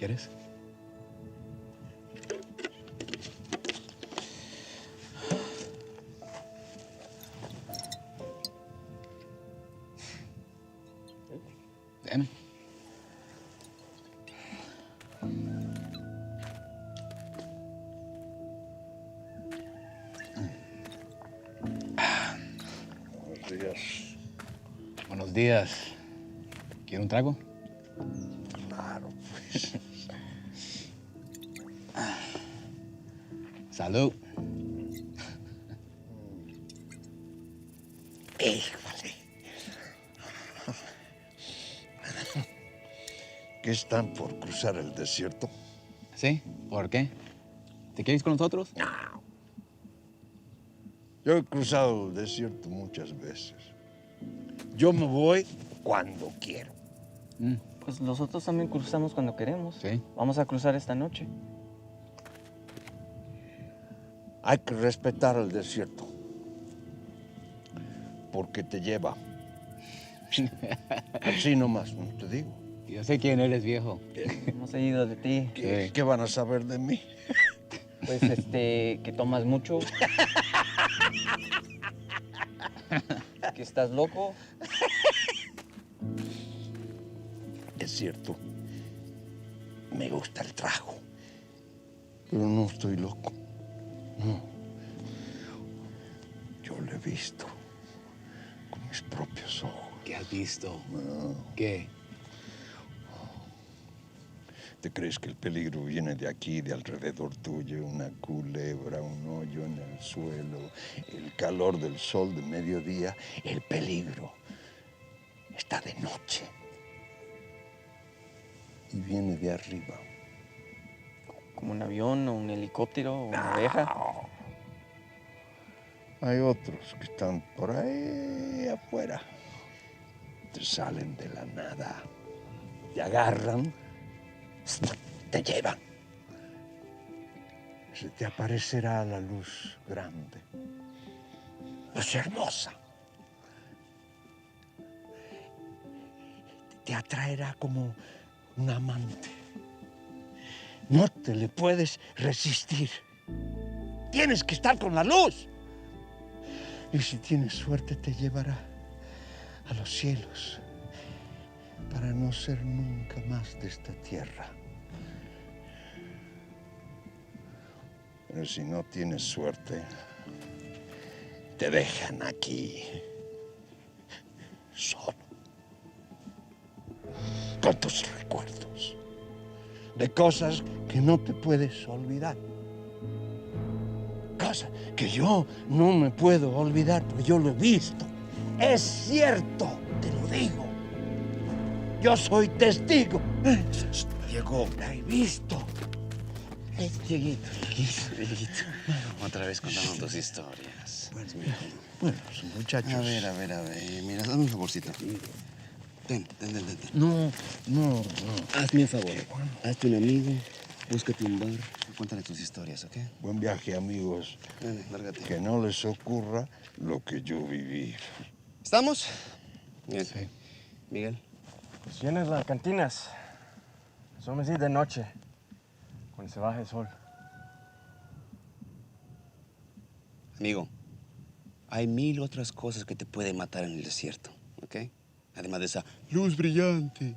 ¿Quieres? Ven. Buenos días. Buenos días. ¿Quiere un trago? Claro, pues. Salud. Híjole. ¿Qué están por cruzar el desierto? ¿Sí? ¿Por qué? ¿Te quieres con nosotros? No. Yo he cruzado el desierto muchas veces. Yo me voy cuando quiero. Pues nosotros también cruzamos cuando queremos. Sí. Vamos a cruzar esta noche. Hay que respetar el desierto. Porque te lleva. Así nomás, no te digo. Yo sé quién eres, viejo. Hemos oído de ti. ¿Qué, Sí. qué van a saber de mí? Pues que tomas mucho. Que estás loco. Es cierto. Me gusta el trago. Pero no estoy loco. No. Yo lo he visto con mis propios ojos. ¿Qué has visto? No. ¿Qué? ¿Te crees que el peligro viene de aquí, de alrededor tuyo? Una culebra, un hoyo en el suelo, el calor del sol de mediodía. El peligro está de noche. Y viene de arriba. Como un avión o un helicóptero o una abeja. No. Hay otros que están por ahí afuera. Te salen de la nada. Te agarran. Te llevan. Se te aparecerá la luz grande. Luz hermosa. Te atraerá como un amante. No te le puedes resistir. Tienes que estar con la luz. Y si tienes suerte, te llevará a los cielos para no ser nunca más de esta tierra. Pero si no tienes suerte, te dejan aquí solo, con tus recuerdos de cosas que no te puedes olvidar. Cosas que yo no me puedo olvidar, porque yo lo he visto. Es cierto, te lo digo. Yo soy testigo. Llegó. La he visto. Dieguito. Otra vez contando tus historias. Bueno, muchachos. A ver. Mira, dame un favorcito. Ten. No. Hazme un favor. Hazte un amigo, búscate un bar, cuéntale tus historias, ¿ok? Buen viaje, amigos. Dale, lárgate. Que no les ocurra lo que yo viví. ¿Estamos? Bien. Sí. Miguel. Pues llenas las cantinas. Somos ir de noche. Cuando se baja el sol. Amigo, hay 1000 otras cosas que te pueden matar en el desierto, ¿ok? Además de esa luz brillante.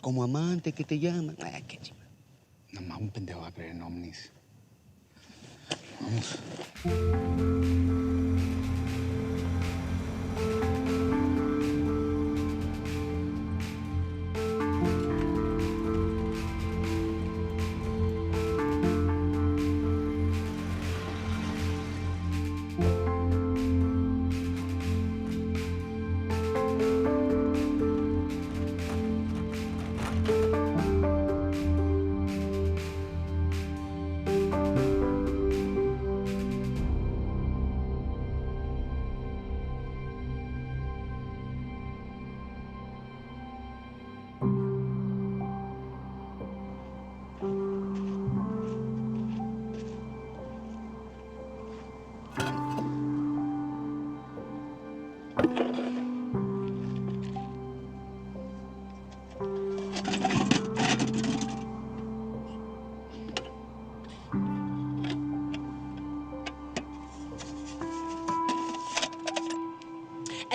Como amante que te llaman. Ay, qué chiva. Nada más un pendejo va a creer en ovnis. Vamos.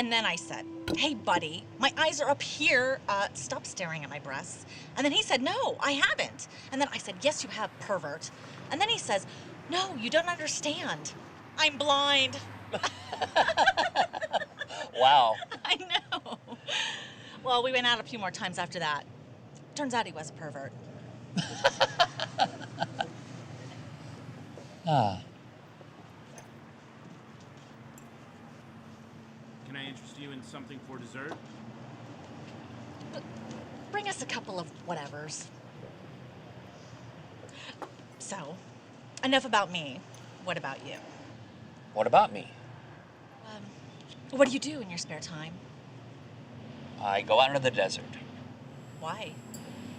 And then I said, hey, buddy, my eyes are up here. Stop staring at my breasts. And then he said, no, I haven't. And then I said, yes, you have, pervert. And then he says, no, you don't understand. I'm blind. Wow. I know. Well, we went out a few more times after that. Turns out he was a pervert. Can I interest you in something for dessert? Bring us a couple of whatevers. So, enough about me. What about you? What about me? What do you do in your spare time? I go out into the desert. Why?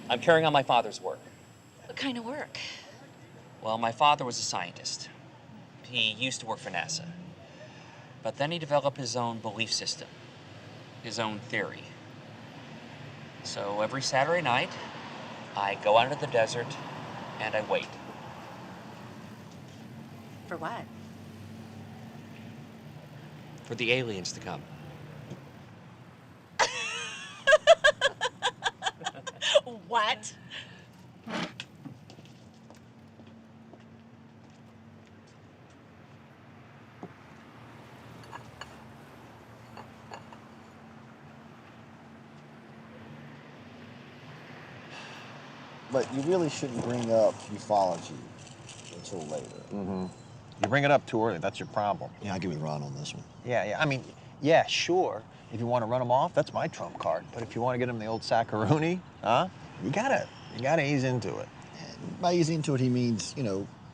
I'm carrying on my father's work. What kind of work? Well, my father was a scientist. He used to work for NASA. But then he developed his own belief system, his own theory. So every Saturday night, I go out into the desert and I wait. For what? For the aliens to come. What? But you really shouldn't bring up ufology until later. Mm-hmm. You bring it up too early, that's your problem. Yeah, I agree with Ron on this one. Yeah, I mean, yeah, sure. If you want to run them off, that's my trump card. But if you want to get them the old saccaroni, you gotta ease into it. And by easing into it, he means,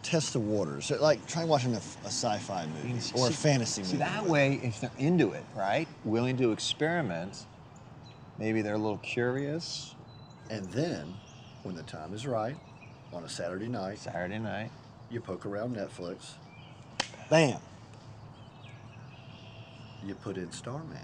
test the waters. So, like, try watching a sci-fi movie or a fantasy movie. See, that way, if they're into it, right, willing to experiment, maybe they're a little curious. And then, when the time is right, on a Saturday night, you poke around Netflix, bam, you put in Starman.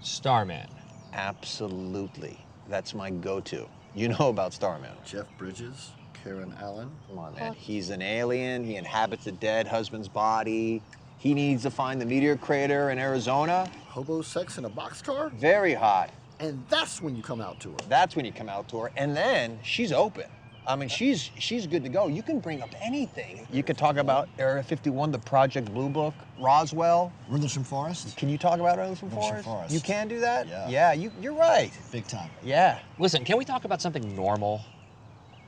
Starman. Absolutely. That's my go-to. You know about Starman. Jeff Bridges, Karen Allen. Come on, man. He's an alien. He inhabits a dead husband's body. He needs to find the meteor crater in Arizona. Hobo sex in a boxcar? Very hot. And that's when you come out to her. That's when you come out to her. And then she's open. I mean, she's good to go. You can bring up anything. You could talk about Area 51, the Project Blue Book, Roswell. Rendlesham Forest? Can you talk about Rendlesham Forest? Forest? You can do that? Yeah. Yeah, you're right. Big time. Yeah. Listen, can we talk about something normal?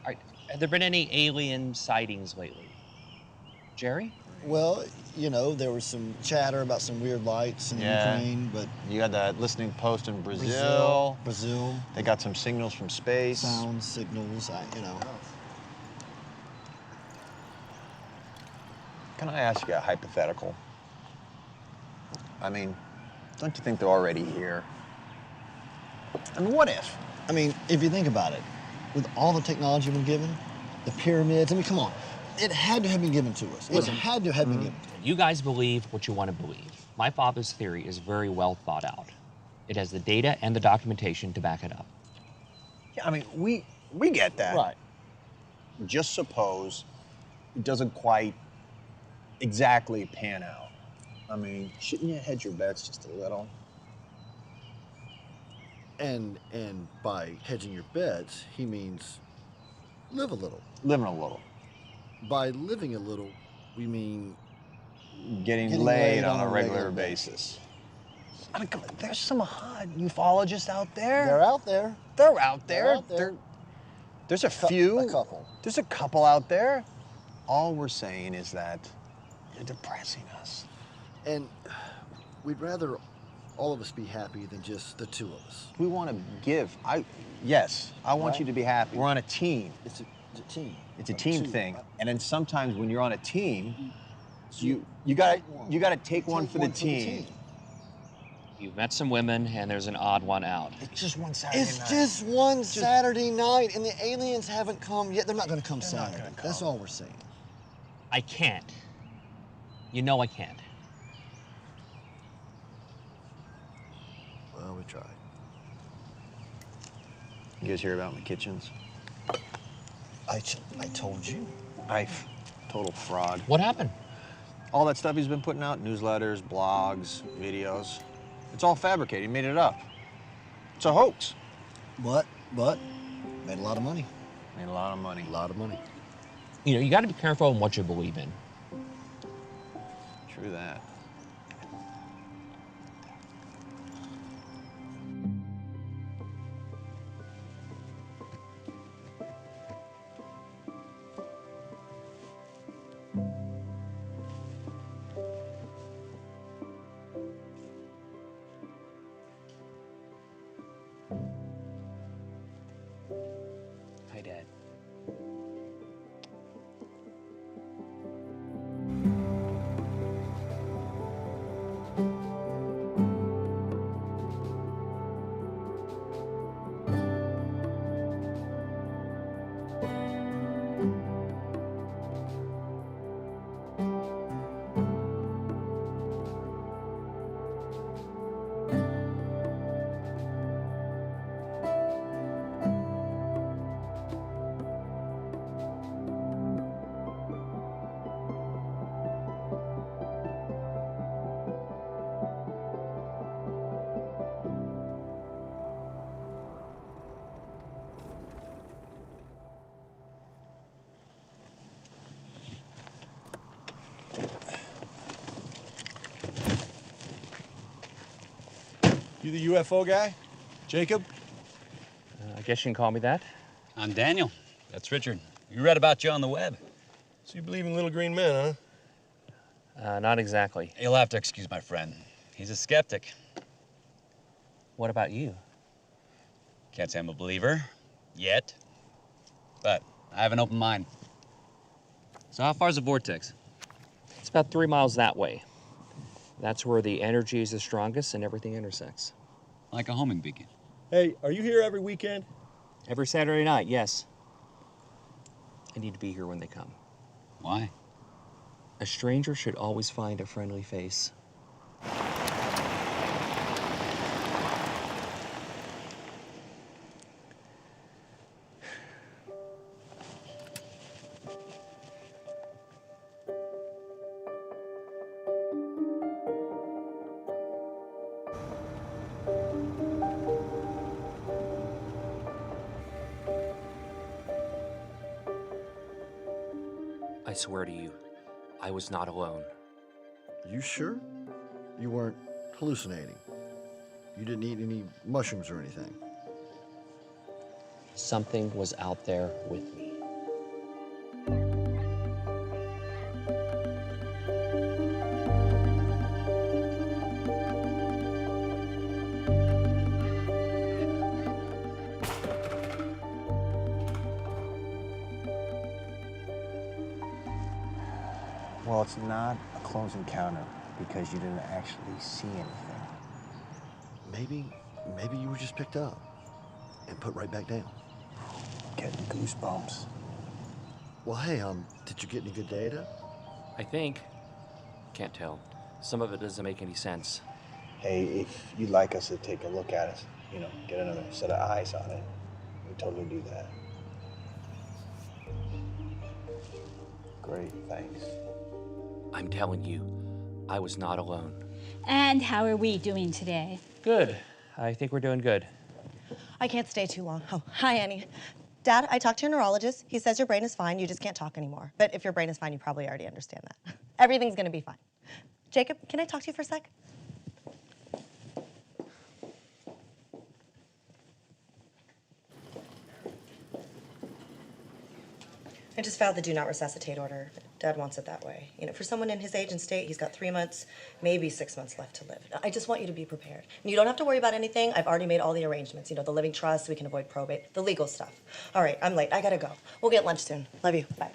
Have there been any alien sightings lately? Jerry? Well, there was some chatter about some weird lights in Ukraine, but... You got that listening post in Brazil. Brazil. They got some signals from space. Sound signals, Can I ask you a hypothetical? I mean, don't you think they're already here? I mean, what if? I mean, if you think about it, with all the technology we've been given, the pyramids, come on. It had to have been given to us. It had to have been given to us. You guys believe what you want to believe. My father's theory is very well thought out. It has the data and the documentation to back it up. Yeah, I mean, we get that. Right. Just suppose it doesn't quite exactly pan out. I mean, shouldn't you hedge your bets just a little? And by hedging your bets, he means live a little. Living a little. By living a little, we mean Getting laid on a regular basis. I mean, come on, there's some hot ufologists out there. They're out there. They're out there. They're out there. There's a few. A couple. There's a couple out there. All we're saying is that they're depressing us. And we'd rather all of us be happy than just the two of us. We want to give. Yes, I want you to be happy. We're on a team. It's a team. It's a team thing. And then sometimes when you're on a team, you gotta take one for the team. You've met some women, and there's an odd one out. It's just one Saturday night. It's just one Saturday night, and the aliens haven't come yet. They're not going to come Saturday. That's all we're saying. I can't. You know I can't. Well, we tried. You guys hear about my kitchens? I told you. Total fraud. What happened? All that stuff he's been putting out, newsletters, blogs, videos, it's all fabricated. He made it up. It's a hoax. But made a lot of money. Made a lot of money. A lot of money. You know, you got to be careful in what you believe in. True that. Hi, Dad. You the UFO guy? Jacob? I guess you can call me that. I'm Daniel. That's Richard. We read about you on the web. So you believe in little green men, huh? Not exactly. You'll have to excuse my friend. He's a skeptic. What about you? Can't say I'm a believer. Yet. But I have an open mind. So how far's the vortex? It's about 3 miles that way. That's where the energy is the strongest and everything intersects. Like a homing beacon. Hey, are you here every weekend? Every Saturday night, yes. I need to be here when they come. Why? A stranger should always find a friendly face. I swear to you, I was not alone. You sure? You weren't hallucinating? You didn't eat any mushrooms or anything? Something was out there with me. Well, it's not a close encounter because you didn't actually see anything. Maybe you were just picked up and put right back down. Getting goosebumps. Well, hey, did you get any good data? I think. Can't tell. Some of it doesn't make any sense. Hey, if you'd like us to take a look at it, get another set of eyes on it, we totally do that. Great, thanks. I'm telling you, I was not alone. And how are we doing today? Good. I think we're doing good. I can't stay too long. Oh, hi, Annie. Dad, I talked to your neurologist. He says your brain is fine, you just can't talk anymore. But if your brain is fine, you probably already understand that. Everything's gonna be fine. Jacob, can I talk to you for a sec? I just filed the do not resuscitate order. Dad wants it that way. For someone in his age and state, he's got 3 months, maybe 6 months left to live. I just want you to be prepared. And you don't have to worry about anything. I've already made all the arrangements. The living trust, so we can avoid probate, the legal stuff. All right, I'm late. I gotta go. We'll get lunch soon. Love you. Bye.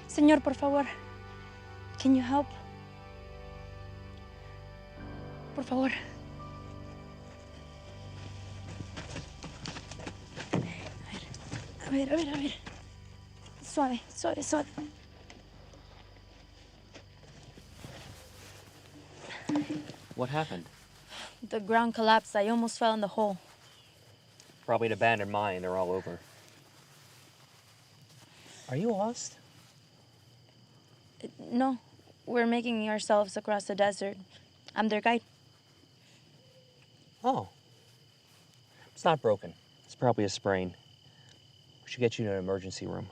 Señor, por favor. Can you help? Por favor. A ver. Suave. What happened? The ground collapsed. I almost fell in the hole. Probably an abandoned mine. They're all over. Are you lost? No, we're making ourselves across the desert. I'm their guide. Oh. It's not broken. It's probably a sprain. We should get you to an emergency room.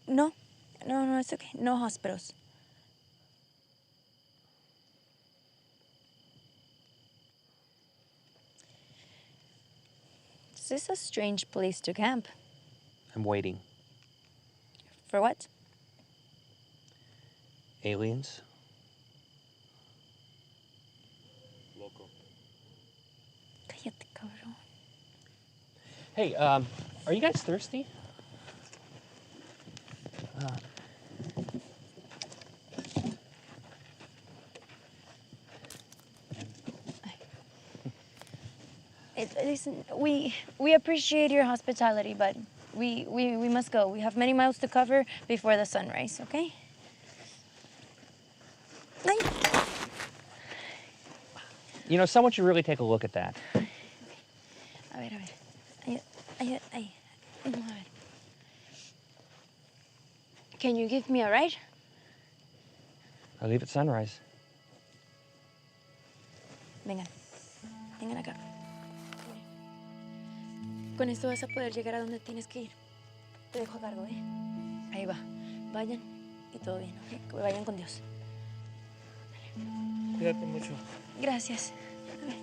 No, it's okay. No hospitals. This is a strange place to camp. I'm waiting. For what? Aliens? Cállate, cabrón. Hey, are you guys thirsty? Listen, we appreciate your hospitality, but we must go. We have many miles to cover before the sunrise, okay? Ay. You know, someone should really take a look at that. A ver. Ay. A ver. Can you give me a ride? I'll leave at sunrise. Vengan acá. Con esto vas a poder llegar a donde tienes que ir. Te dejo a cargo, ¿eh? Ahí va. Vayan y todo bien, ¿ok? Que vayan con Dios. Cuídate mucho. Gracias. A ver.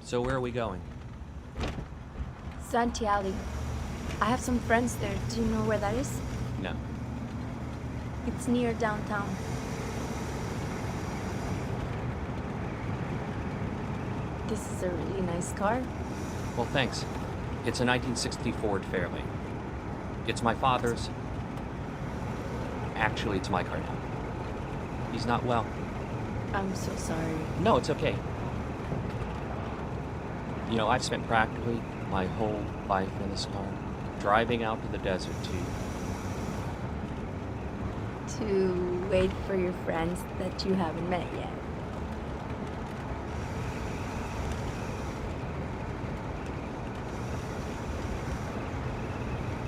So where are we going? Santiago. I have some friends there. Do you know where that is? No. It's near downtown. This is a really nice car. Well, thanks. It's a 1960 Ford Fairlane. It's my father's. Actually, it's my car now. He's not well. I'm so sorry. No, it's okay. You know, I've spent practically my whole life in this car, driving out to the desert To wait for your friends that you haven't met yet.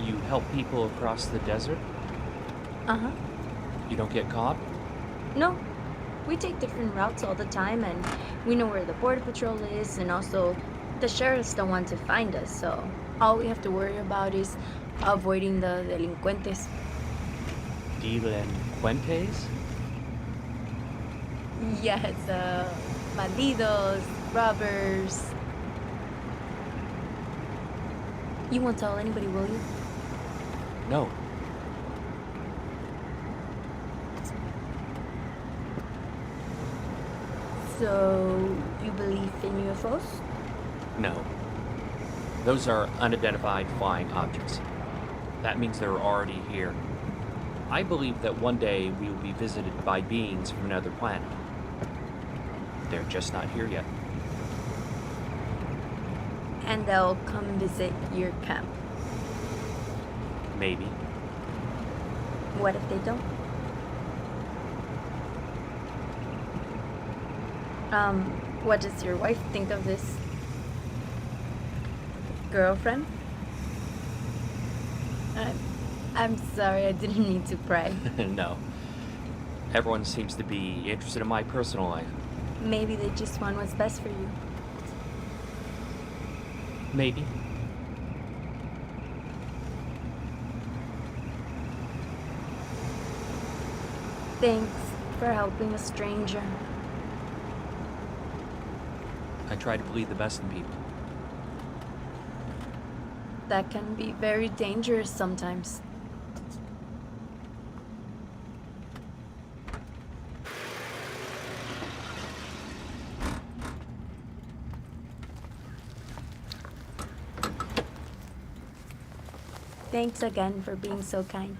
You help people across the desert? Uh-huh. You don't get caught? No. We take different routes all the time, and we know where the border patrol is, and also the sheriffs don't want to find us, so all we have to worry about is avoiding the delincuentes. Delincuentes? Yes, bandidos, robbers. You won't tell anybody, will you? No. So, you believe in UFOs? No. Those are unidentified flying objects. That means they're already here. I believe that one day we will be visited by beings from another planet. They're just not here yet. And they'll come visit your camp. Maybe. What if they don't? What does your wife think of this? Girlfriend? I'm sorry, I didn't mean to pry. No. Everyone seems to be interested in my personal life. Maybe they just want what's best for you. Maybe. Thanks for helping a stranger. I try to believe the best in people. That can be very dangerous sometimes. Thanks again for being so kind.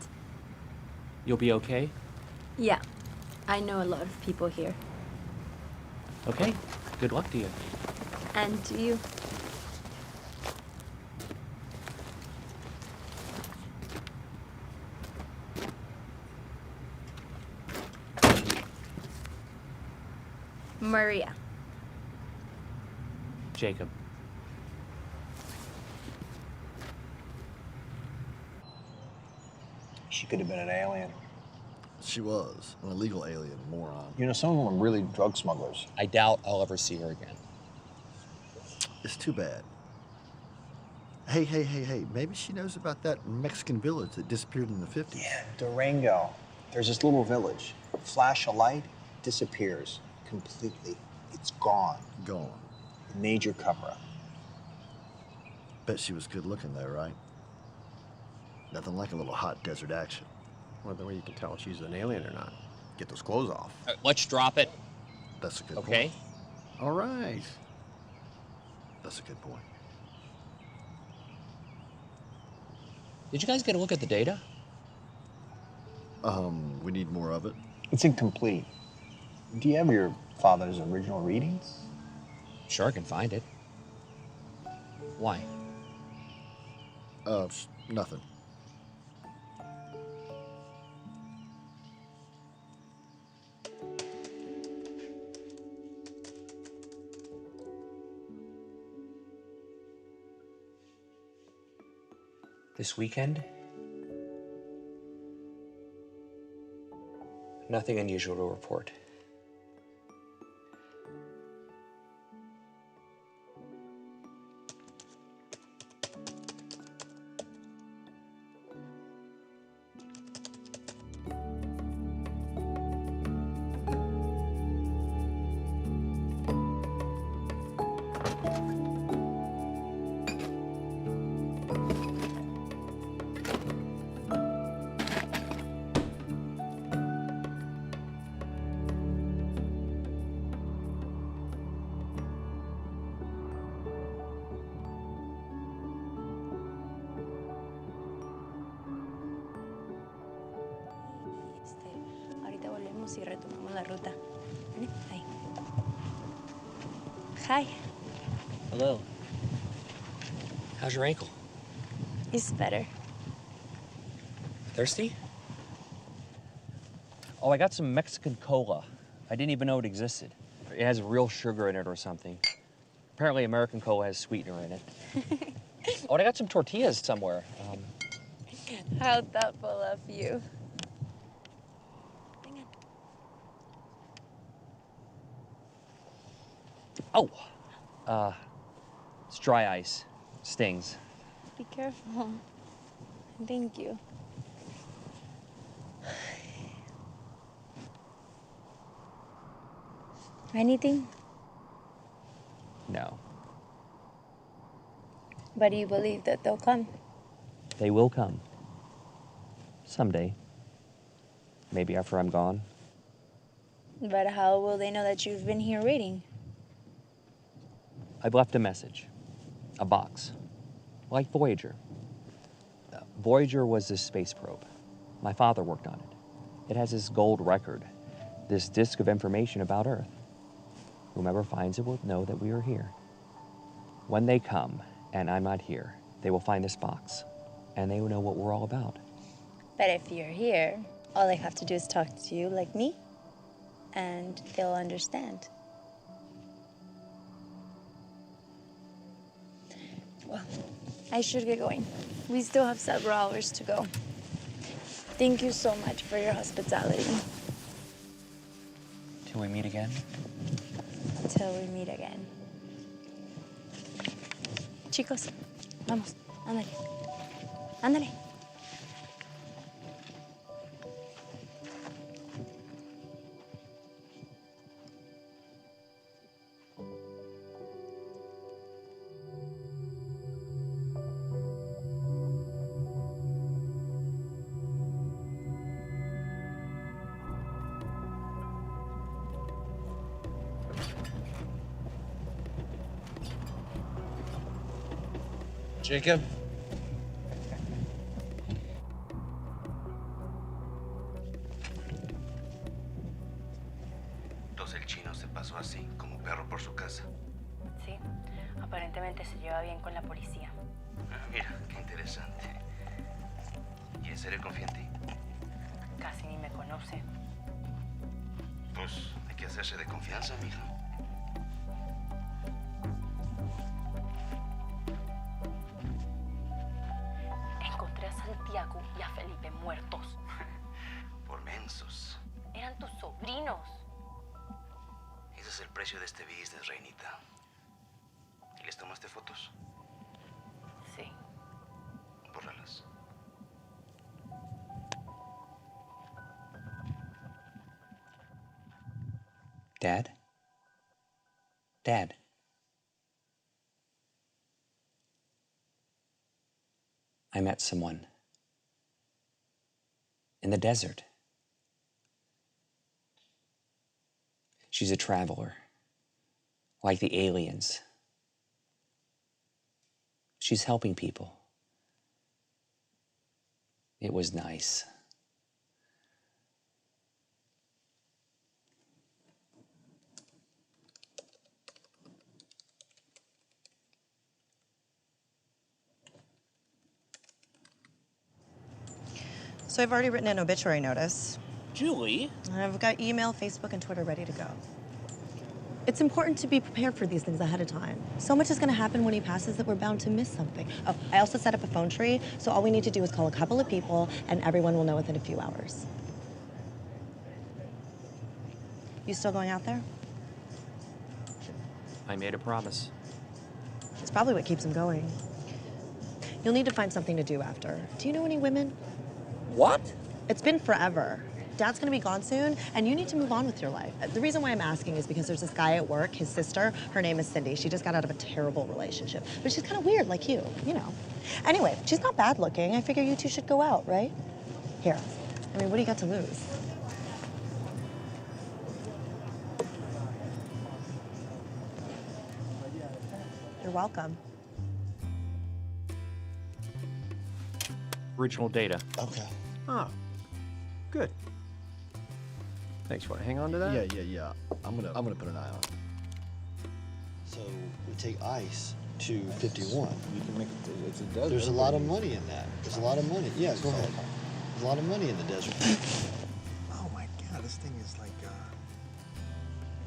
You'll be okay? Yeah, I know a lot of people here. Okay. Good luck to you. And to you. Maria. Jacob. She could have been an alien. She was an illegal alien, moron. You know, some of them are really drug smugglers. I doubt I'll ever see her again. It's too bad. Hey, maybe she knows about that Mexican village that disappeared in the 50s. Yeah, Durango. There's this little village. Flash a light, disappears completely. It's gone. Gone. Major cover-up. Bet she was good looking though, right? Nothing like a little hot desert action. Well, the way you can tell if she's an alien or not. Get those clothes off. Let's drop it. That's a good Okay. point. All right. That's a good point. Did you guys get a look at the data? We need more of it. It's incomplete. Do you have your father's original readings? Sure, I can find it. Why? Nothing. This weekend? Nothing unusual to report. Ahorita volvemos y retomamos la ruta. ¿Vale? Ahí. Hi. Hello. How's your ankle? It's better. Thirsty? Oh, I got some Mexican cola. I didn't even know it existed. It has real sugar in it or something. Apparently American cola has sweetener in it. Oh, and I got some tortillas somewhere. How thoughtful of you. Oh, it's dry ice. Stings. Be careful. Thank you. Anything? No. But you believe that they'll come? They will come. Someday. Maybe after I'm gone. But how will they know that you've been here waiting? I've left a message. A box. Like Voyager. Voyager was this space probe. My father worked on it. It has this gold record, this disk of information about Earth. Whomever finds it will know that we are here. When they come, and I'm not here, they will find this box, and they will know what we're all about. But if you're here, all they have to do is talk to you like me, and they'll understand. Well, I should get going. We still have several hours to go. Thank you so much for your hospitality. Till we meet again? Till we meet again. Chicos, vamos, ándale. Ándale. Jacob? Entonces el chino se pasó así, como perro por su casa. Sí, aparentemente se lleva bien con la policía. Ah, mira, qué interesante. ¿Y en serio confía en ti? Casi ni me conoce. Pues hay que hacerse de confianza, mija. Encontré a Santiago y a Felipe muertos. Por mensos. Eran tus sobrinos. Ese es el precio de este business, reinita. ¿Y les tomaste fotos? Sí. Bórralas. Dad? Dad? I met someone in the desert. She's a traveler, like the aliens. She's helping people. It was nice. So I've already written an obituary notice. Julie? And I've got email, Facebook, and Twitter ready to go. It's important to be prepared for these things ahead of time. So much is going to happen when he passes that we're bound to miss something. Oh, I also set up a phone tree, so all we need to do is call a couple of people, and everyone will know within a few hours. You still going out there? I made a promise. It's probably what keeps him going. You'll need to find something to do after. Do you know any women? What? It's been forever. Dad's gonna be gone soon, and you need to move on with your life. The reason why I'm asking is because there's this guy at work, his sister, her name is Cindy. She just got out of a terrible relationship, but she's kind of weird like you know. Anyway, she's not bad looking. I figure you two should go out, right? Here, I mean, what do you got to lose? You're welcome. Original data. Okay. Oh, good. Thanks. Want to hang on to that? Yeah. I'm gonna put an eye on it. So we take ice to 51. You can make it's a desert. There's a lot of money in that. There's a lot of money. Yeah, go ahead. There's a lot of money in the desert. Oh my God, this thing is like.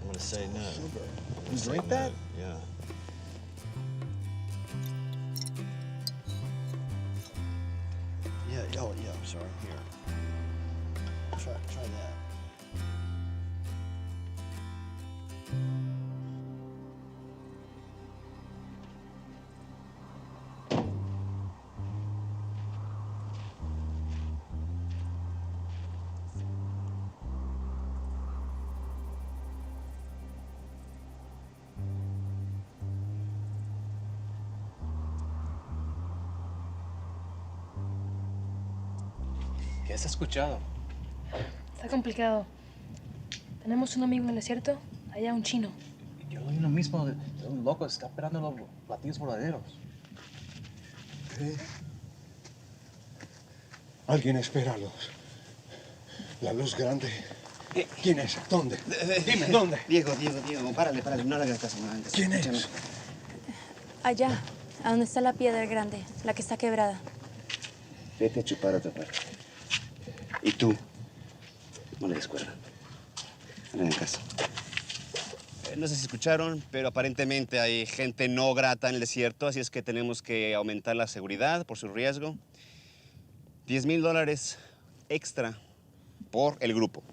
I'm gonna say no. You drink that? Yeah. Yeah. Oh yeah. I'm sorry. Here. Try that. ¿Qué has escuchado? Está complicado. Tenemos un amigo en el desierto, allá un chino. Yo oí lo mismo de un loco que está esperando los platillos voladeros. ¿Qué? Alguien espera la luz grande. ¿Quién es? ¿Dónde? Dime, ¿dónde? Diego, párale, no le hagas caso. No le hagas caso. ¿Quién es? Escúchame. Allá, a donde está la piedra grande, la que está quebrada. Vete a chupar a otra parte. Y tú, no le des cuerda. No le hagan caso. No sé si escucharon, pero aparentemente hay gente no grata en el desierto, así es que tenemos que aumentar la seguridad por su riesgo. $10,000 extra por el grupo.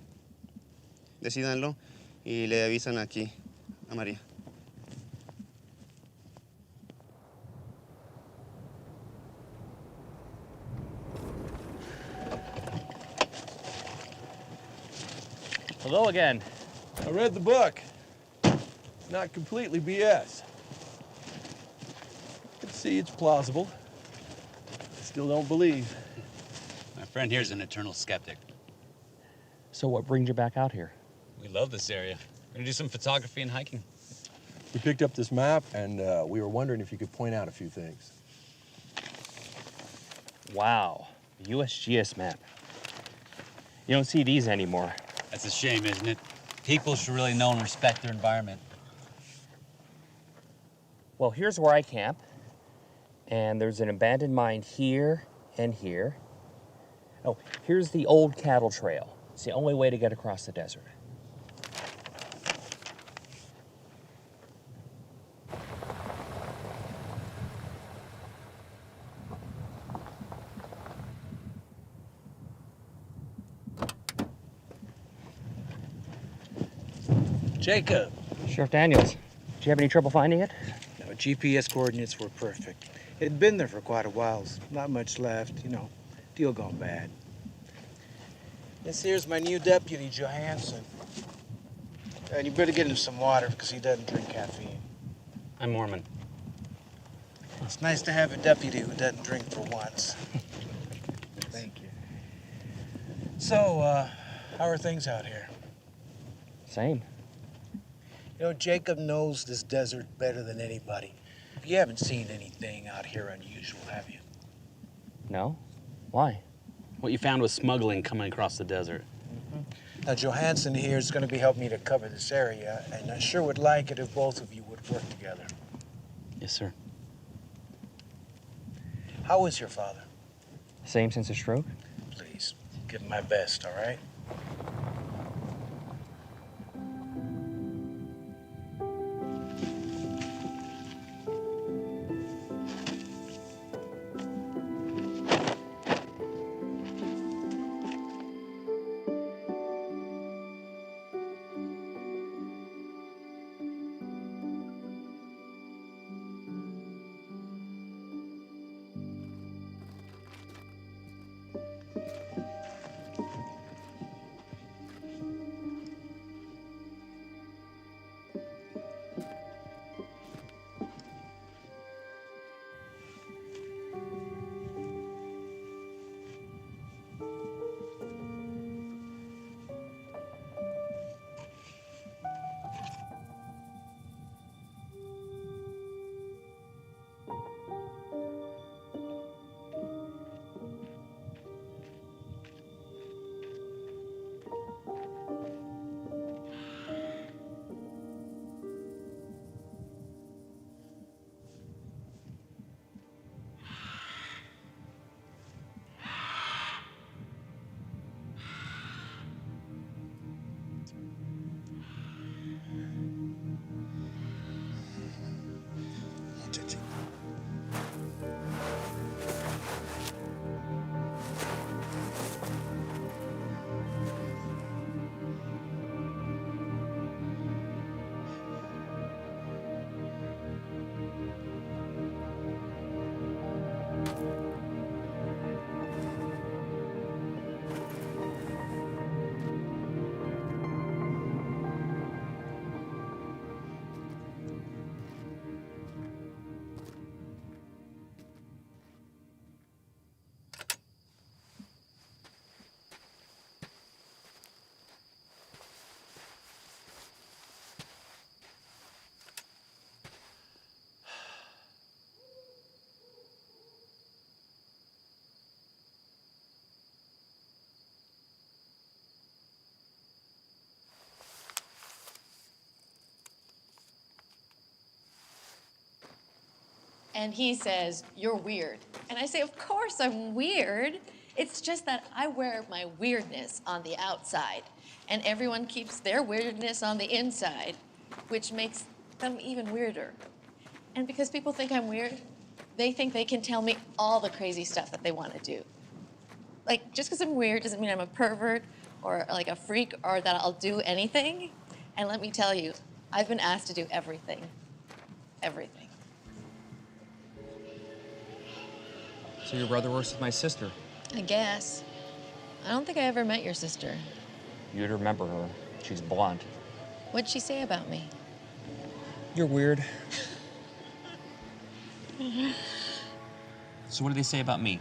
Decídanlo y le avisan aquí a María. Hello again. I read the book. Not completely BS. I can see it's plausible. I still don't believe. My friend here's an eternal skeptic. So what brings you back out here? We love this area. We're gonna do some photography and hiking. We picked up this map, and we were wondering if you could point out a few things. Wow, the USGS map. You don't see these anymore. That's a shame, isn't it? People should really know and respect their environment. Well, here's where I camp. And there's an abandoned mine here and here. Oh, here's the old cattle trail. It's the only way to get across the desert. Jacob. Sheriff Daniels, did you have any trouble finding it? No, GPS coordinates were perfect. It had been there for quite a while. Not much left, you know. Deal gone bad. This here's my new deputy, Johansson. And you better get him some water because he doesn't drink caffeine. I'm Mormon. It's nice to have a deputy who doesn't drink for once. Thank you. So, how are things out here? Same. You know, Jacob knows this desert better than anybody. You haven't seen anything out here unusual, have you? No? Why? What you found was smuggling coming across the desert. Now, Johansson here is going to be helping me to cover this area, and I sure would like it if both of you would work together. Yes, sir. How is your father? Same since the stroke? Please, give him my best, all right? And he says, "You're weird." And I say, "Of course I'm weird. It's just that I wear my weirdness on the outside, and everyone keeps their weirdness on the inside, which makes them even weirder. And because people think I'm weird, they think they can tell me all the crazy stuff that they want to do. Like, just because I'm weird doesn't mean I'm a pervert or like a freak or that I'll do anything. And let me tell you, I've been asked to do everything. Everything. So your brother works with my sister. I guess. I don't think I ever met your sister. You'd remember her. She's blonde. What'd she say about me? You're weird. So what do they say about me?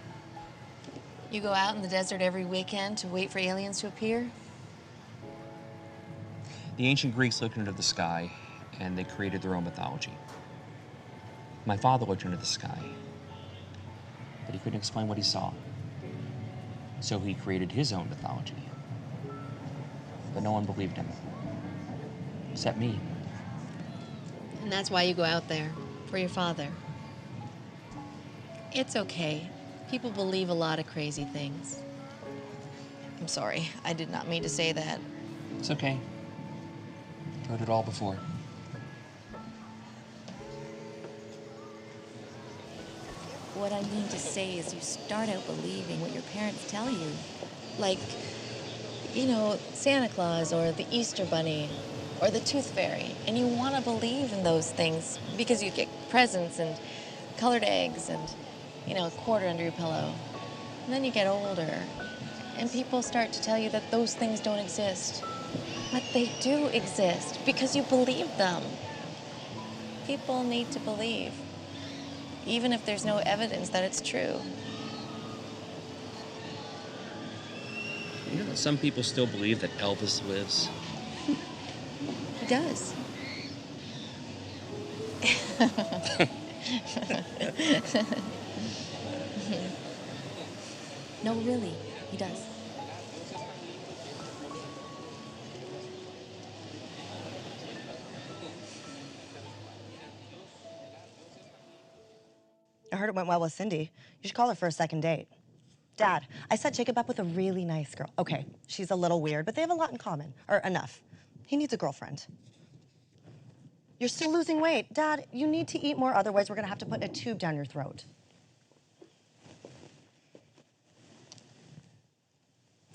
You go out in the desert every weekend to wait for aliens to appear? The ancient Greeks looked into the sky, and they created their own mythology. My father looked into the sky, but he couldn't explain what he saw. So he created his own mythology. But no one believed him, except me. And that's why you go out there, for your father. It's okay. People believe a lot of crazy things. I'm sorry, I did not mean to say that. It's okay. Heard it all before. What I mean to say is you start out believing what your parents tell you. Like, you know, Santa Claus or the Easter Bunny or the Tooth Fairy. And you want to believe in those things because you get presents and colored eggs and, you know, a quarter under your pillow. And then you get older and people start to tell you that those things don't exist. But they do exist because you believe them. People need to believe, even if there's no evidence that it's true. You know that some people still believe that Elvis lives? He does. No, really, he does. I heard it went well with Cindy. You should call her for a second date. Dad, I set Jacob up with a really nice girl. Okay, she's a little weird, but they have a lot in common. Or enough. He needs a girlfriend. You're still losing weight. Dad, you need to eat more, otherwise we're gonna have to put a tube down your throat.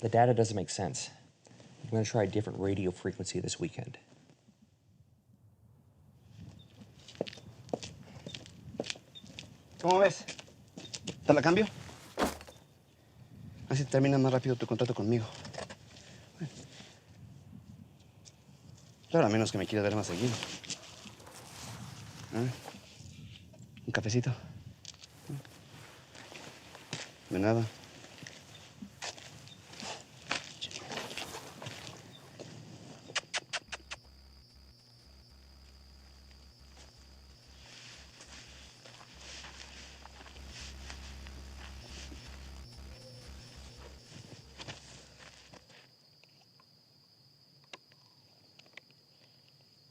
The data doesn't make sense. I'm going to try a different radio frequency this weekend. ¿Cómo ves? ¿Te la cambio? Así termina más rápido tu contrato conmigo. Bueno. Claro, a menos que me quieras ver más seguido. ¿Ah? ¿Un cafecito? De nada.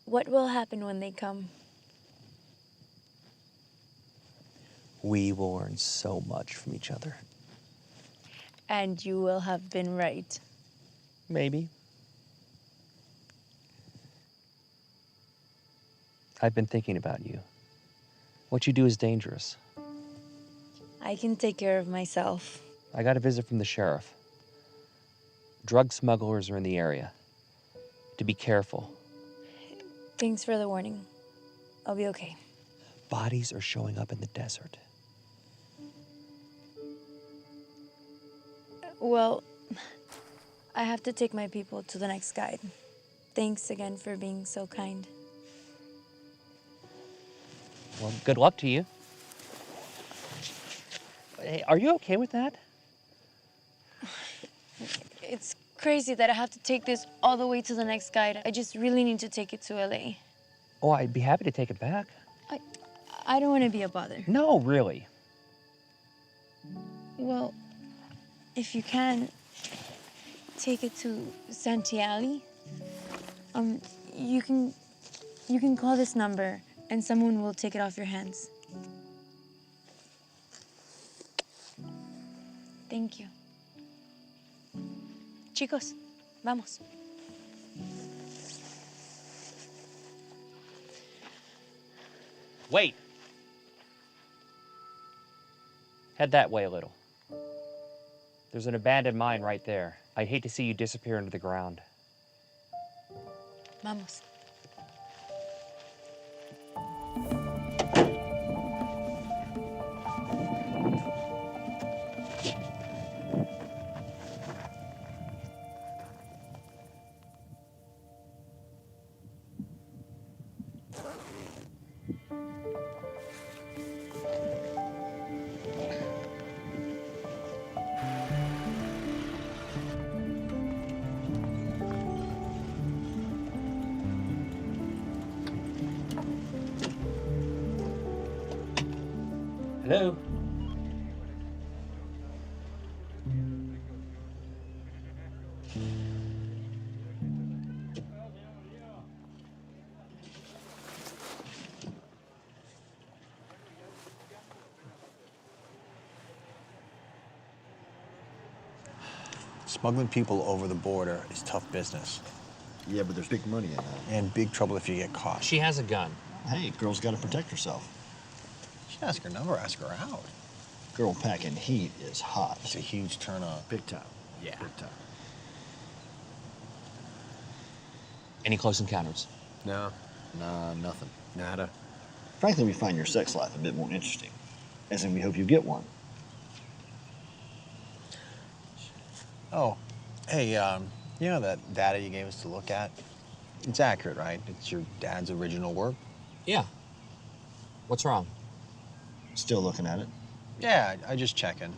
What will happen when they come? We will learn so much from each other. And you will have been right. Maybe. I've been thinking about you. What you do is dangerous. I can take care of myself. I got a visit from the sheriff. Drug smugglers are in the area. To be careful. Thanks for the warning. I'll be okay. Bodies are showing up in the desert. Well, I have to take my people to the next guide. Thanks again for being so kind. Well, good luck to you. Hey, are you okay with that? It's crazy that I have to take this all the way to the next guide. I just really need to take it to LA. Oh, I'd be happy to take it back. I don't want to be a bother. No, really. Well, if you can, take it to Santiali. You can call this number and someone will take it off your hands. Thank you. Chicos, vamos. Wait! Head that way a little. There's an abandoned mine right there. I'd hate to see you disappear into the ground. Vamos. Hello? Smuggling people over the border is tough business. Yeah, but there's big money in that. And big trouble if you get caught. She has a gun. Hey, girl's got to protect herself. You should ask her number, ask her out. Girl packing heat is hot. It's a huge turn on. Big time. Yeah. Big time. Any close encounters? No. Nah, nothing. Nada. Frankly, we find your sex life a bit more interesting. As in, we hope you get one. Oh, hey, you know that data you gave us to look at? It's accurate, right? It's your dad's original work? Yeah. What's wrong? Still looking at it. Yeah, I just checking.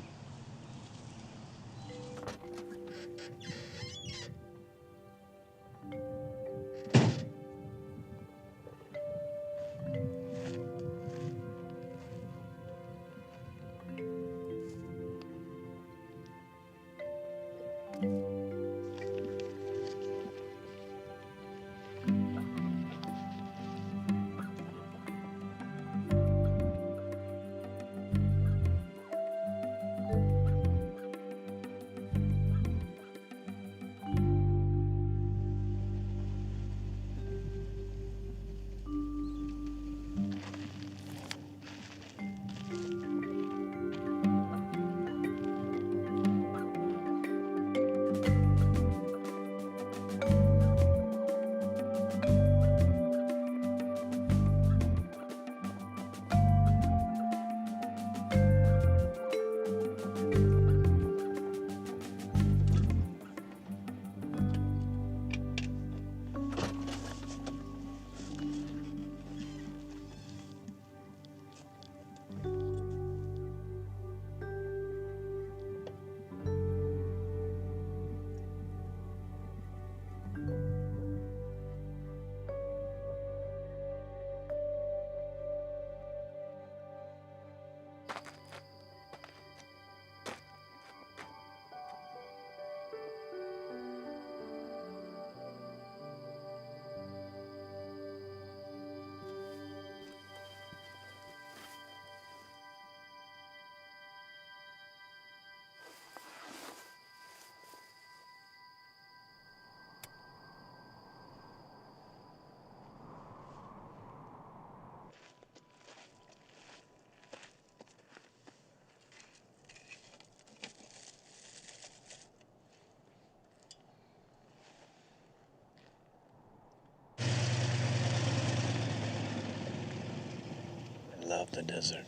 I love the desert.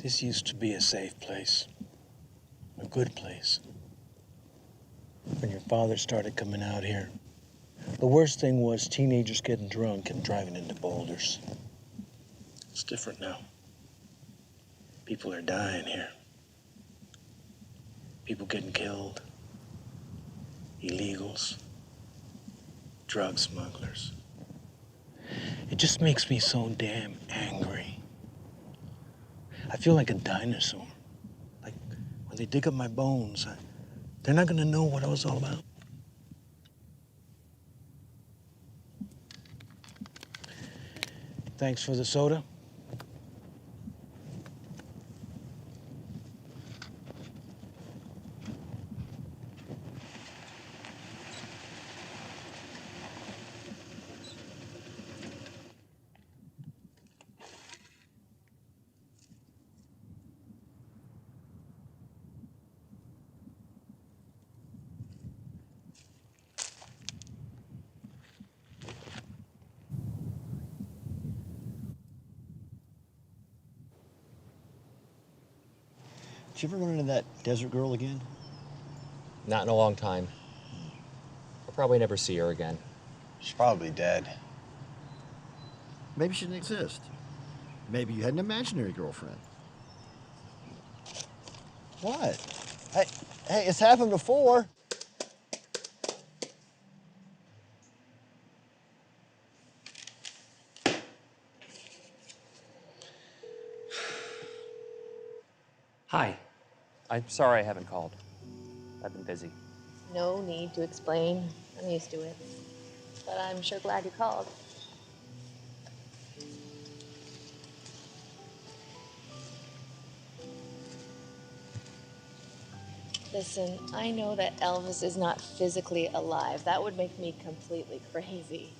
This used to be a safe place, a good place. When your father started coming out here, the worst thing was teenagers getting drunk and driving into boulders. It's different now. People are dying here. People getting killed. Illegals. Drug smugglers. It just makes me so damn angry. I feel like a dinosaur. Like when they dig up my bones, they're not gonna know what I was all about. Thanks for the soda. Did you ever run into that desert girl again? Not in a long time. I'll probably never see her again. She's probably dead. Maybe she didn't exist. Maybe you had an imaginary girlfriend. What? Hey, it's happened before. Hi. I'm sorry I haven't called. I've been busy. No need to explain. I'm used to it. But I'm sure glad you called. Listen, I know that Elvis is not physically alive. That would make me completely crazy.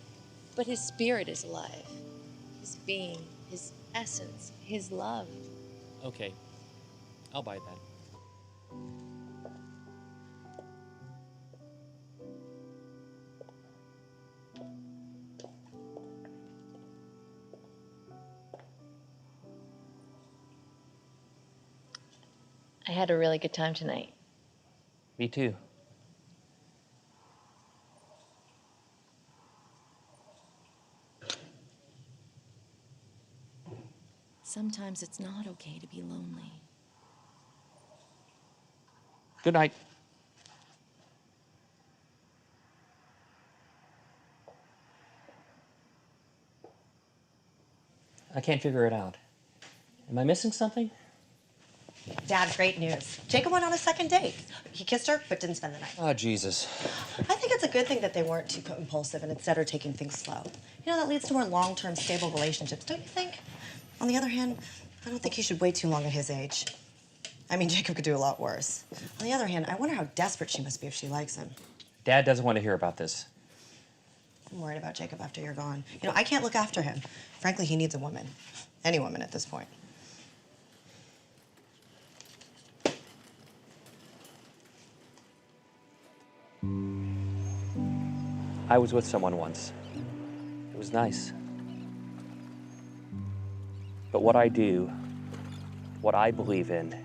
But his spirit is alive. His being, his essence, his love. Okay. I'll buy that. I had a really good time tonight. Me too. Sometimes it's not okay to be lonely. Good night. I can't figure it out. Am I missing something? Dad, great news. Jacob went on a second date. He kissed her, but didn't spend the night. Oh, Jesus. I think it's a good thing that they weren't too impulsive and instead are taking things slow. You know, that leads to more long-term, stable relationships, don't you think? On the other hand, I don't think he should wait too long at his age. I mean, Jacob could do a lot worse. On the other hand, I wonder how desperate she must be if she likes him. Dad doesn't want to hear about this. I'm worried about Jacob after you're gone. You know, I can't look after him. Frankly, he needs a woman. Any woman at this point. I was with someone once. It was nice. But what I do, what I believe in,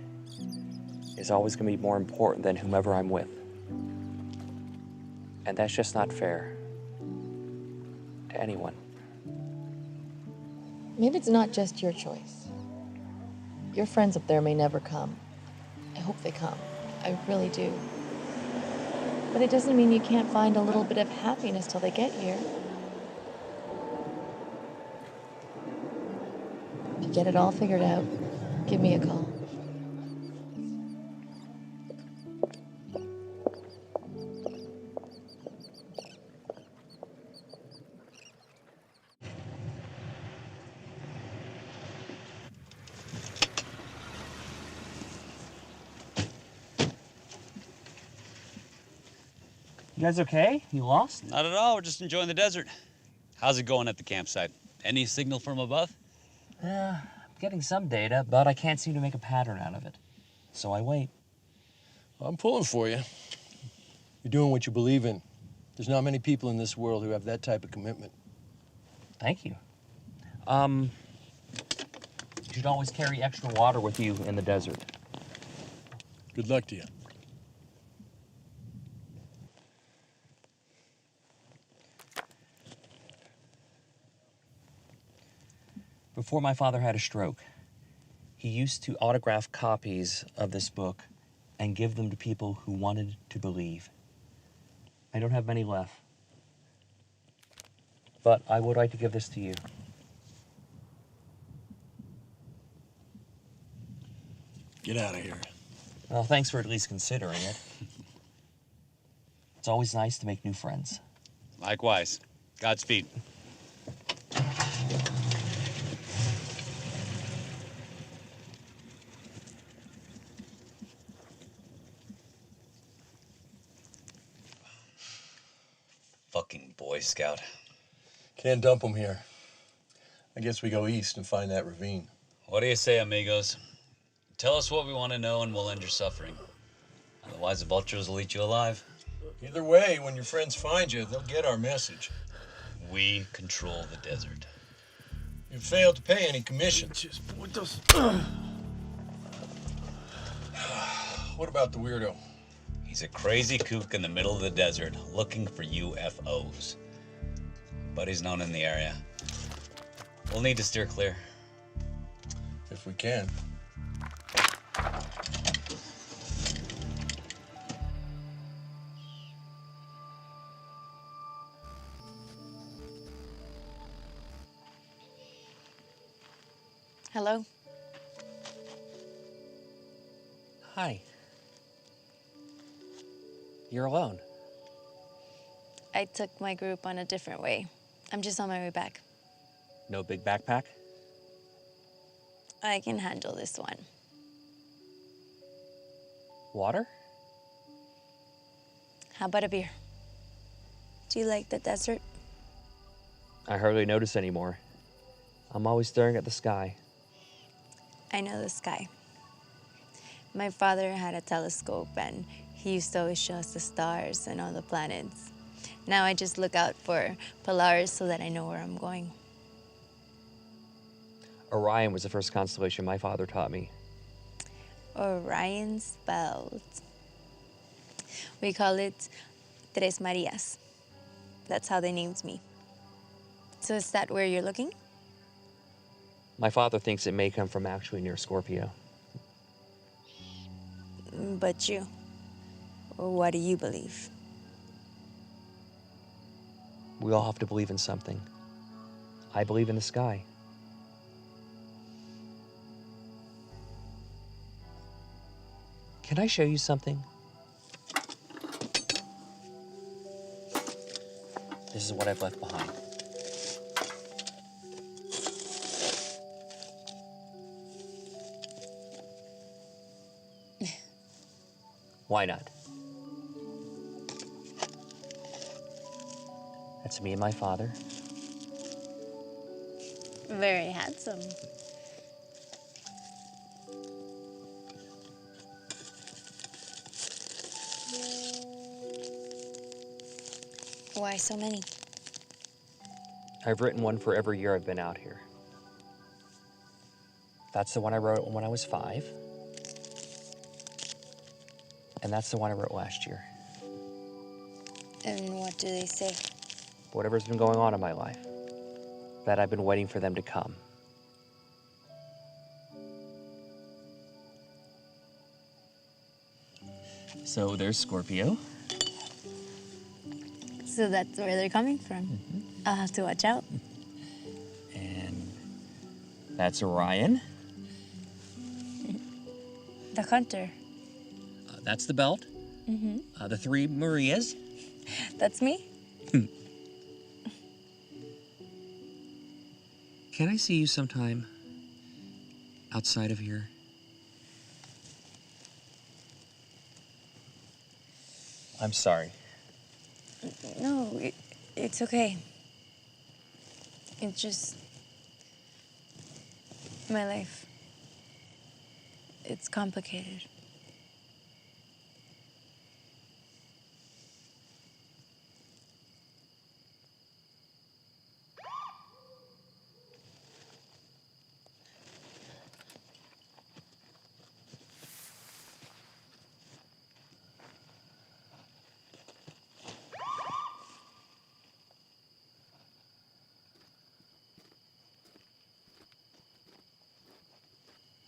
is always going to be more important than whomever I'm with. And that's just not fair to anyone. Maybe it's not just your choice. Your friends up there may never come. I hope they come. I really do. But it doesn't mean you can't find a little bit of happiness till they get here. If you get it all figured out, give me a call. You guys okay? You lost? Not at all. We're just enjoying the desert. How's it going at the campsite? Any signal from above? I'm getting some data, but I can't seem to make a pattern out of it. So I wait. I'm pulling for you. You're doing what you believe in. There's not many people in this world who have that type of commitment. Thank you. You should always carry extra water with you in the desert. Good luck to you. Before my father had a stroke, he used to autograph copies of this book and give them to people who wanted to believe. I don't have many left, but I would like to give this to you. Get out of here. Well, thanks for at least considering it. It's always nice to make new friends. Likewise. Godspeed. Fucking Boy Scout. Can't dump them here. I guess we go east and find that ravine. What do you say, amigos? Tell us what we want to know and we'll end your suffering. Otherwise, the vultures will eat you alive. Either way, when your friends find you, they'll get our message. We control the desert. You failed to pay any commission. What about the weirdo? He's a crazy kook in the middle of the desert looking for UFOs. But he's known in the area. We'll need to steer clear. If we can. Hello? Hi. You're alone. I took my group on a different way. I'm just on my way back. No big backpack? I can handle this one. Water? How about a beer? Do you like the desert? I hardly notice anymore. I'm always staring at the sky. I know the sky. My father had a telescope and he used to always show us the stars and all the planets. Now I just look out for Polaris so that I know where I'm going. Orion was the first constellation my father taught me. Orion's belt. We call it Tres Marias. That's how they named me. So is that where you're looking? My father thinks it may come from actually near Scorpio. But you, what do you believe? We all have to believe in something. I believe in the sky. Can I show you something? This is what I've left behind. Why not? That's me and my father. Very handsome. Why so many? I've written one for every year I've been out here. That's the one I wrote when I was 5. And that's the one I wrote last year. And what do they say? Whatever's been going on in my life, that I've been waiting for them to come. So there's Scorpio. So that's where they're coming from. I'll have to watch out. And that's Orion. The hunter. That's the belt. Mm-hmm. The 3 Marias. That's me. Can I see you sometime outside of here? I'm sorry. No, it's okay. It's just my life. It's complicated.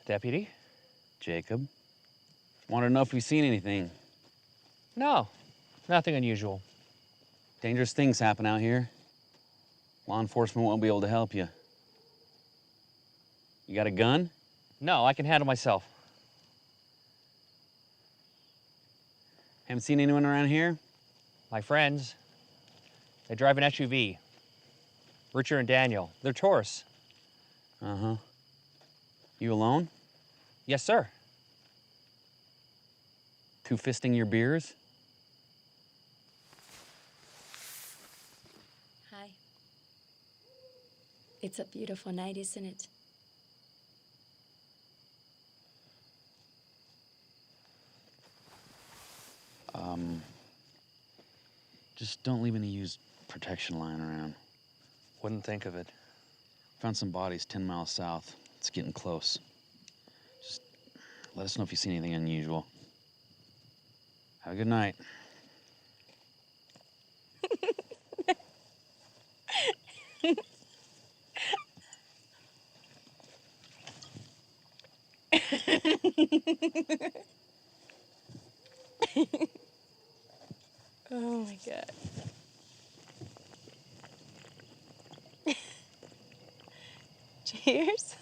Deputy? Jacob, want to know if you've seen anything. No, nothing unusual. Dangerous things happen out here. Law enforcement won't be able to help you. You got a gun? No, I can handle myself. Haven't seen anyone around here? My friends, they drive an SUV. Richard and Daniel, they're tourists. Uh-huh. You alone? Yes, sir. Two fisting your beers? Hi. It's a beautiful night, isn't it? Just don't leave any used protection line around. Wouldn't think of it. Found some bodies 10 miles south. It's getting close. Just let us know if you see anything unusual. Have a good night. Oh my God. Cheers.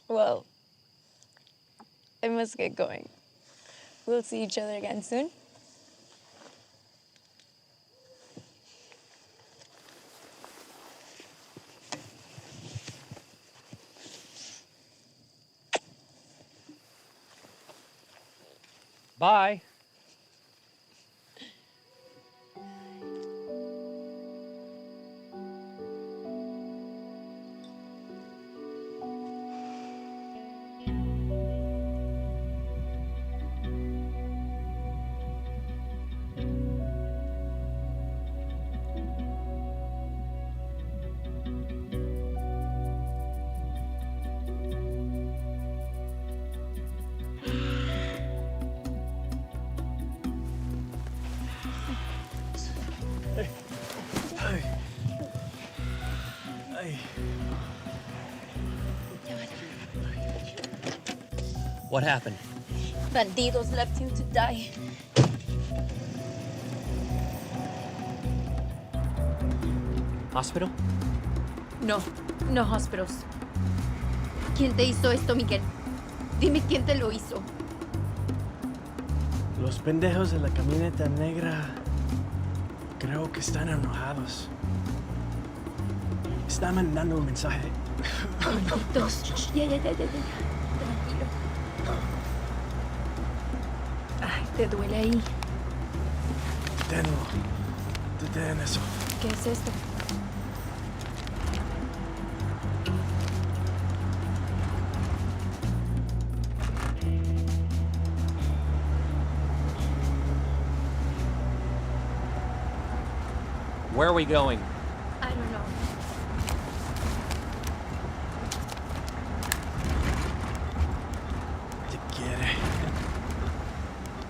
Well, I must get going. We'll see each other again soon. Bye. What happened? Bandidos left him to die. Hospital? No, no hospitals. ¿Quién te hizo esto, Miguel? Dime quién te lo hizo. Los pendejos de la camioneta negra creo que están enojados. Están mandando un mensaje. Malditos. Ya. Tranquilo. Ay, ¿te duele ahí? Detén eso. ¿Qué es esto? Where are we going? I don't know. Te quiere.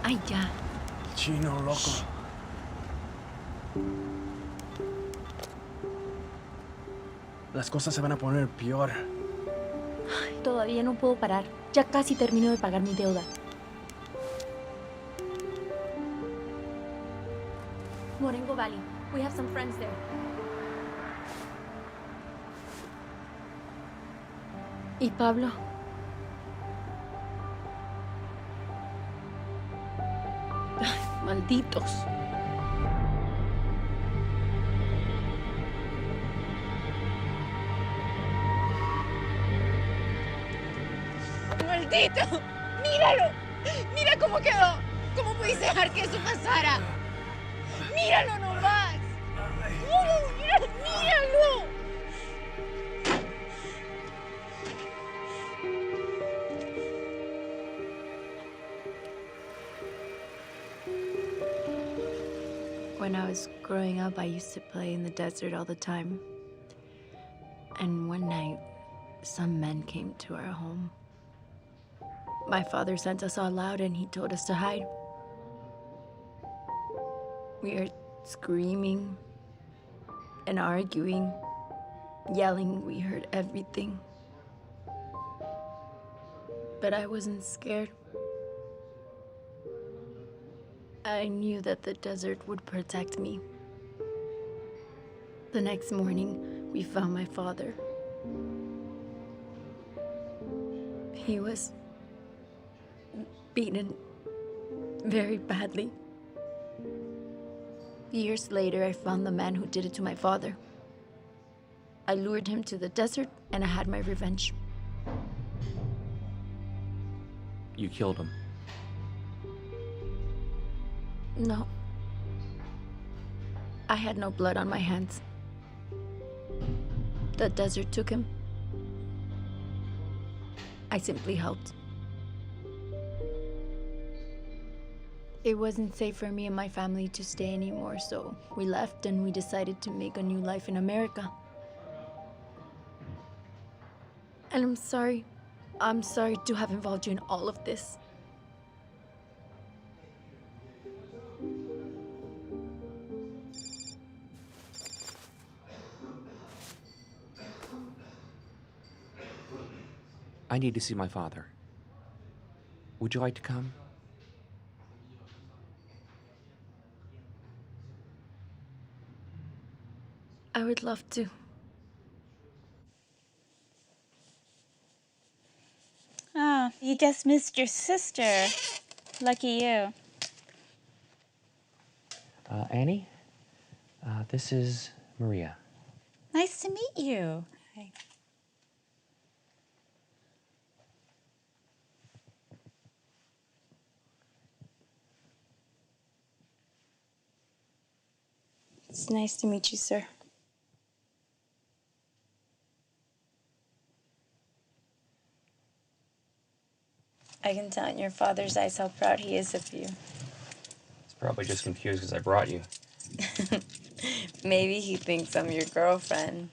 Ay, ya. Chino loco. Las cosas se van a poner peor. Ay, todavía no puedo parar. Ya casi termino de pagar mi deuda. Morengo Valley. We have some friends there. ¿Y Pablo? Ay, malditos. ¡Maldito! ¡Míralo! ¡Mira cómo quedó! ¿Cómo pudiste dejar que eso pasara? ¡Míralo nomás! ¡Míralo! When I was growing up, I used to play in the desert all the time. And one night, some men came to our home. My father sent us all out and he told us to hide. We heard screaming and arguing, yelling. We heard everything. But I wasn't scared. I knew that the desert would protect me. The next morning, we found my father. He was beaten very badly. Years later, I found the man who did it to my father. I lured him to the desert, and I had my revenge. You killed him. No. I had no blood on my hands. The desert took him. I simply helped. It wasn't safe for me and my family to stay anymore, so we left and we decided to make a new life in America. And I'm sorry. I'm sorry to have involved you in all of this. I need to see my father. Would you like to come? I would love to. Oh, you just missed your sister. Lucky you. Annie, this is Maria. Nice to meet you. Hi. It's nice to meet you, sir. I can tell in your father's eyes how proud he is of you. He's probably just confused because I brought you. Maybe he thinks I'm your girlfriend.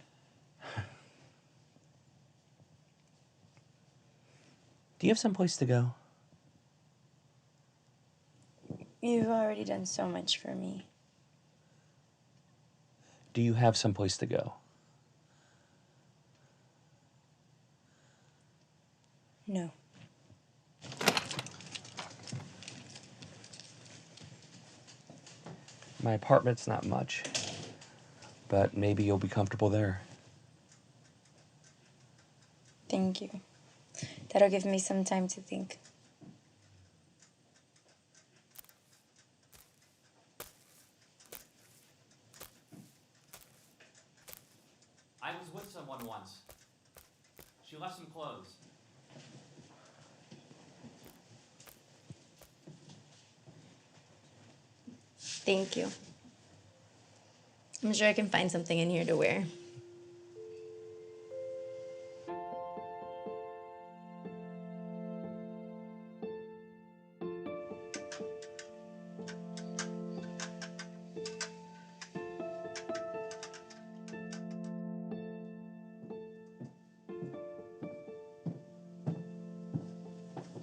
Do you have someplace to go? You've already done so much for me. Do you have someplace to go? No. My apartment's not much, but maybe you'll be comfortable there. Thank you. That'll give me some time to think. I was with someone once. She left some clothes. Thank you. I'm sure I can find something in here to wear.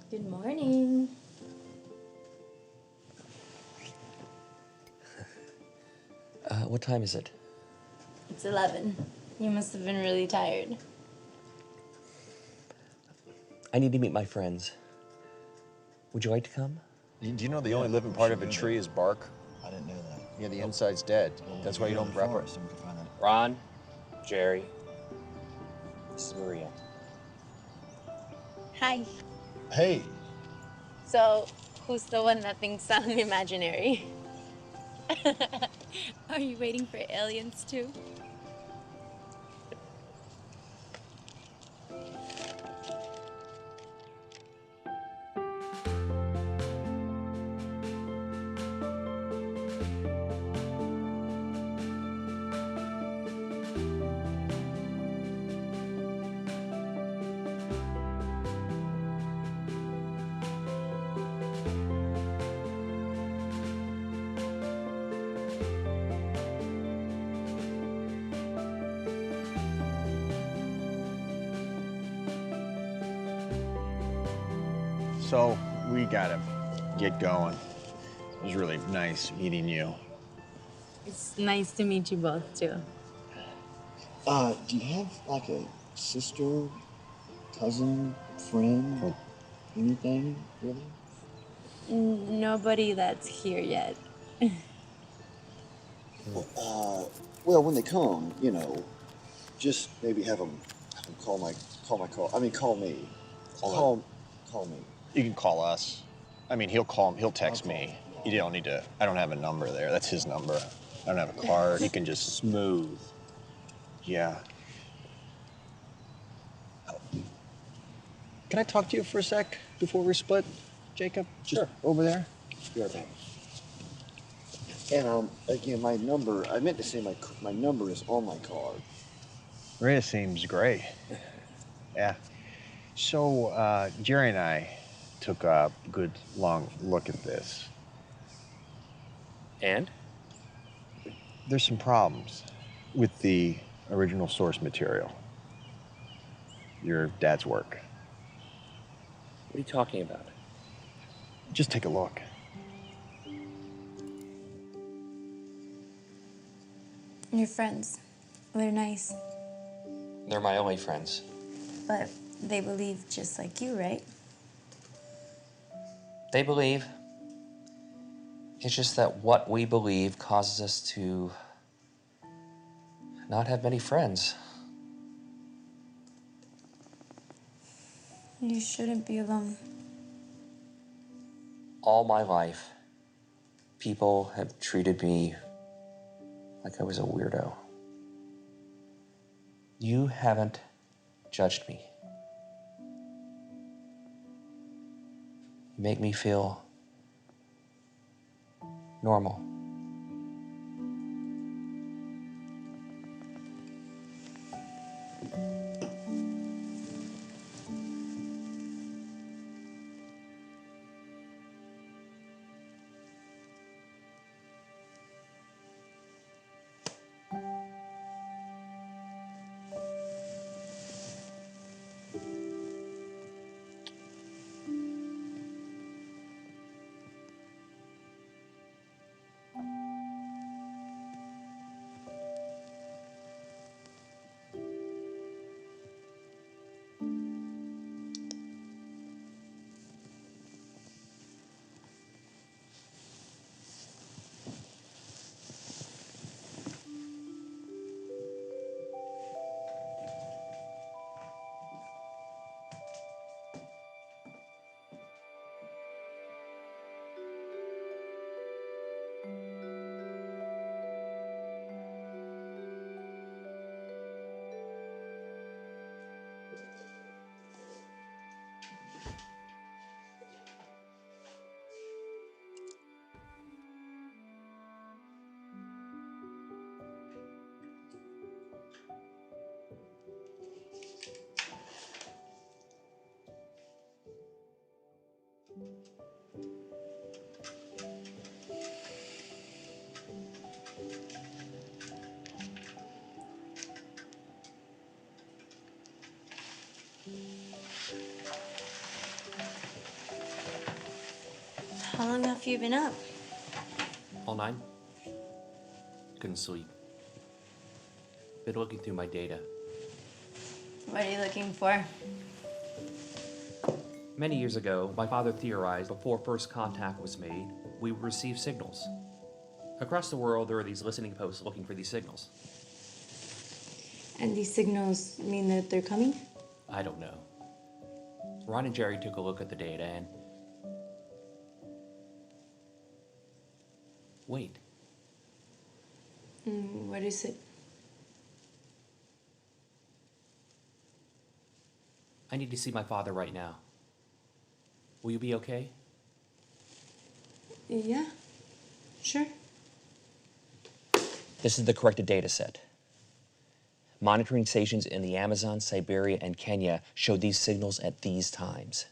Good morning. What time is it? It's 11. You must have been really tired. I need to meet my friends. Would you like to come? Do you know the only living part of a tree is bark? I didn't know that. Yeah, the inside's dead. That's why you don't prep it. Ron, Jerry, this is Maria. Hi. Hey. So, who's the one that thinks I'm imaginary? Are you waiting for aliens too? So, we gotta get going. It was really nice meeting you. It's nice to meet you both too. Do you have like a sister, cousin, friend, anything really? Nobody that's here yet. Well, when they come, you know, just maybe have them call me. Call me. You can call us. I mean, he'll text me. You don't need to, I don't have a number there. That's his number. I don't have a card. You can just smooth. Yeah. Can I talk to you for a sec before we split, Jacob? Just over there? Sure thing. And again, my number. I meant to say my number is on my card. Maria seems great. Yeah. So, Jerry and I took a good long look at this. And? There's some problems with the original source material. Your dad's work. What are you talking about? Just take a look. Your friends. They're nice. They're my only friends. But They believe just like you, right? They believe. It's just that what we believe causes us to not have many friends. You shouldn't be alone. All my life, people have treated me like I was a weirdo. You haven't judged me. You make me feel normal. How long have you been up? All night? Couldn't sleep. Been looking through my data. What are you looking for? Many years ago, my father theorized before first contact was made, we would receive signals. Across the world, there are these listening posts looking for these signals. And these signals mean that they're coming? I don't know. Ron and Jerry took a look at the data and... Wait. What is it? I need to see my father right now. Will you be okay? Yeah, sure. This is the corrected data set. Monitoring stations in the Amazon, Siberia, and Kenya showed these signals at these times.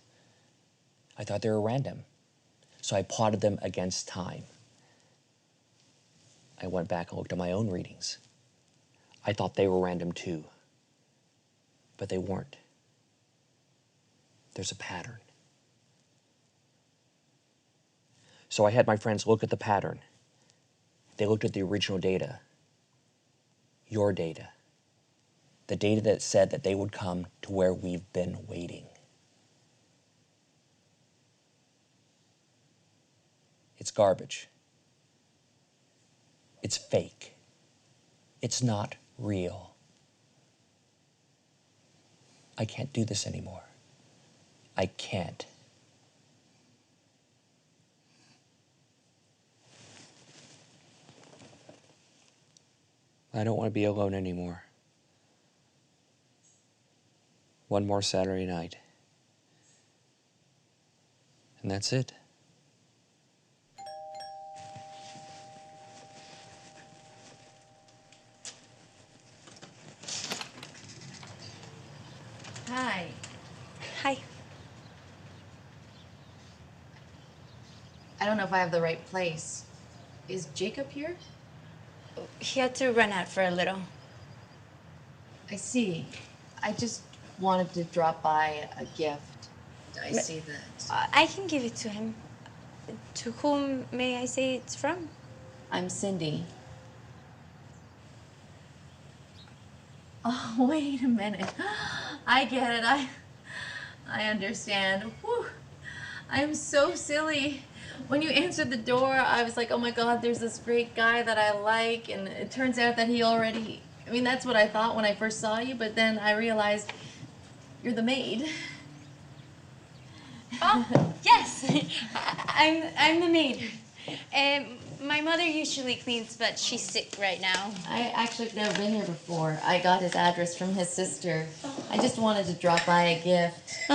I thought they were random, so I plotted them against time. I went back and looked at my own readings. I thought they were random too, but they weren't. There's a pattern. So I had my friends look at the pattern. They looked at the original data, your data, the data that said that they would come to where we've been waiting. It's garbage. It's fake. It's not real. I can't do this anymore. I can't. I don't want to be alone anymore. One more Saturday night. And that's it. Hi. Hi. I don't know if I have the right place. Is Jacob here? He had to run out for a little. I see. I just wanted to drop by a gift. I see that. I can give it to him. To whom may I say it's from? I'm Cindy. Oh, wait a minute. I get it. I understand. Whew. I'm so silly. When you answered the door, I was like, oh my God, there's this great guy that I like. And it turns out that he already, I mean, that's what I thought when I first saw you, but then I realized you're the maid. Oh, yes. I'm the maid. My mother usually cleans, but she's sick right now. I actually have never been here before. I got his address from his sister. I just wanted to drop by a gift. A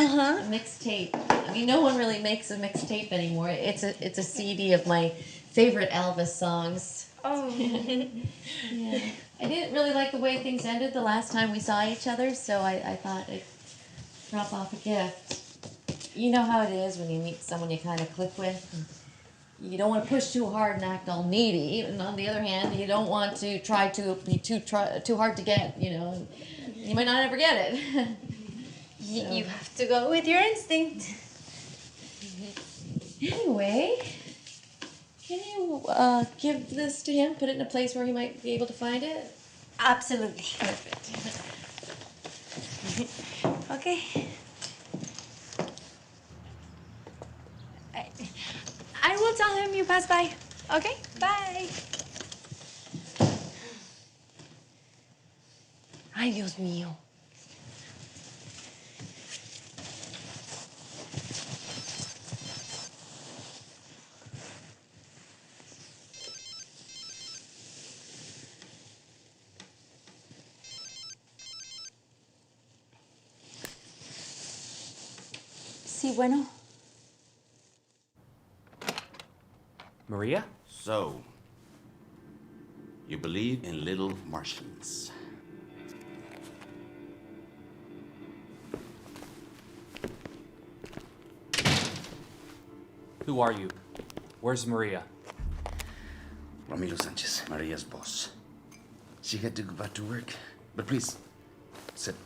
mixtape. I mean, no one really makes a mixtape anymore. It's a CD of my favorite Elvis songs. Oh. Yeah. I didn't really like the way things ended the last time we saw each other, so I thought I'd drop off a gift. You know how it is when you meet someone you kind of click with. You don't want to push too hard and act all needy, and on the other hand, you don't want to try to be too hard to get. You know, you might not ever get it. You have to go with your instinct. Anyway, can you give this to him? Put it in a place where he might be able to find it. Absolutely. Perfect. Okay. I will tell him you passed by. Okay? Bye. Ay, Dios mío. Sí, bueno. Maria? So, you believe in little Martians. Who are you? Where's Maria? Ramiro Sanchez, Maria's boss. She had to go back to work. But please, sit.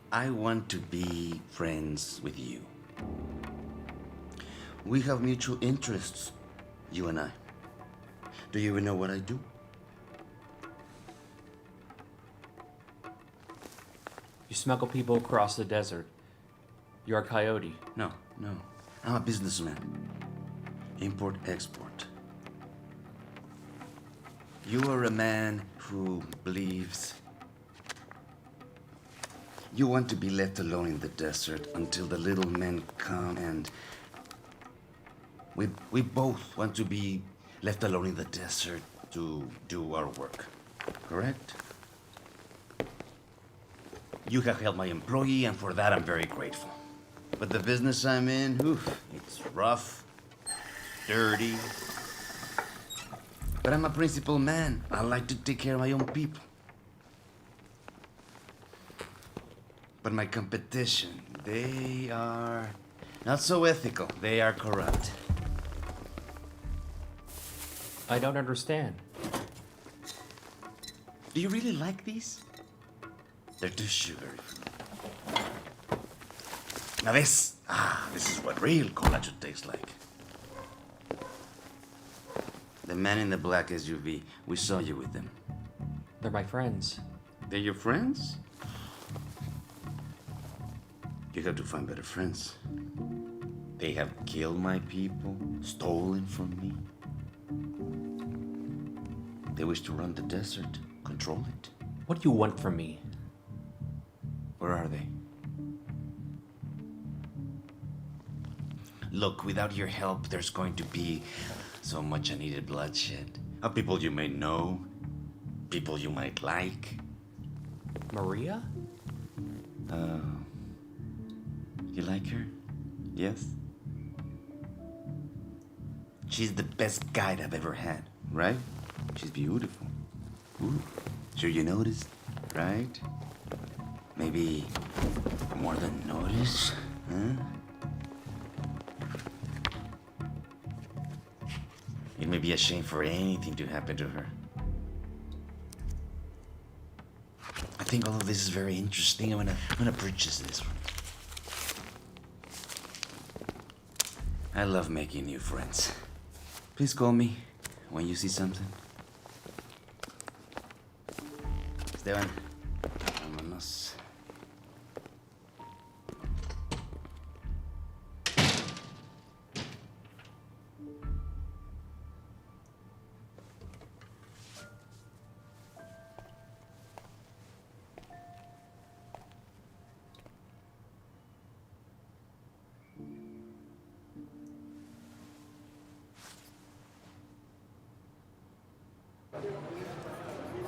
I want to be friends with you. We have mutual interests, you and I. Do you even know what I do? You smuggle people across the desert. You're a coyote. No. I'm a businessman. Import-export. You are a man who believes you want to be left alone in the desert until the little men come, and we both want to be left alone in the desert to do our work. Correct? You have helped my employee, and for that I'm very grateful. But the business I'm in, it's rough, dirty. But I'm a principled man. I like to take care of my own people. But my competition, they are not so ethical. They are corrupt. I don't understand. Do you really like these? They're too sugary. Now this is what real cola should taste like. The man in the black SUV, we saw you with them. They're my friends. They're your friends? You have to find better friends. They have killed my people, stolen from me. They wish to run the desert, control it. What do you want from me? Where are they? Look, without your help, there's going to be so much unneeded bloodshed. Of people you may know, people you might like. Maria? Oh. You like her? Yes? She's the best guide I've ever had, right? She's beautiful. Ooh, sure you noticed, right? Maybe more than notice, huh? It may be a shame for anything to happen to her. I think all of this is very interesting. I'm gonna purchase this one. I love making new friends. Please call me when you see something. Esteban,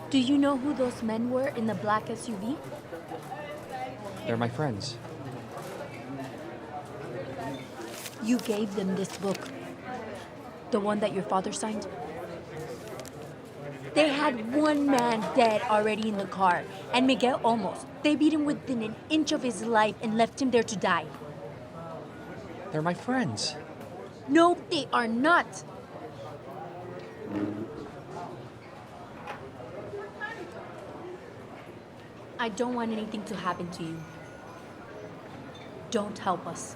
Do you know who those men were in the black SUV? They're my friends. You gave them this book. The one that your father signed? They had one man dead already in the car, and Miguel almost. They beat him within an inch of his life and left him there to die. They're my friends. No, they are not. I don't want anything to happen to you. Don't help us.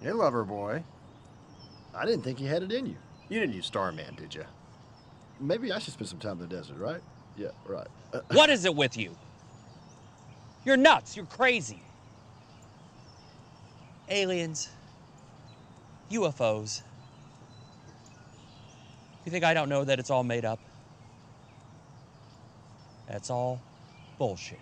Hey, lover boy. I didn't think you had it in you. You didn't use Starman, did you? Maybe I should spend some time in the desert, right? Yeah, right. What is it with you? You're nuts. You're crazy. Aliens. UFOs. You think I don't know that it's all made up? That's all bullshit.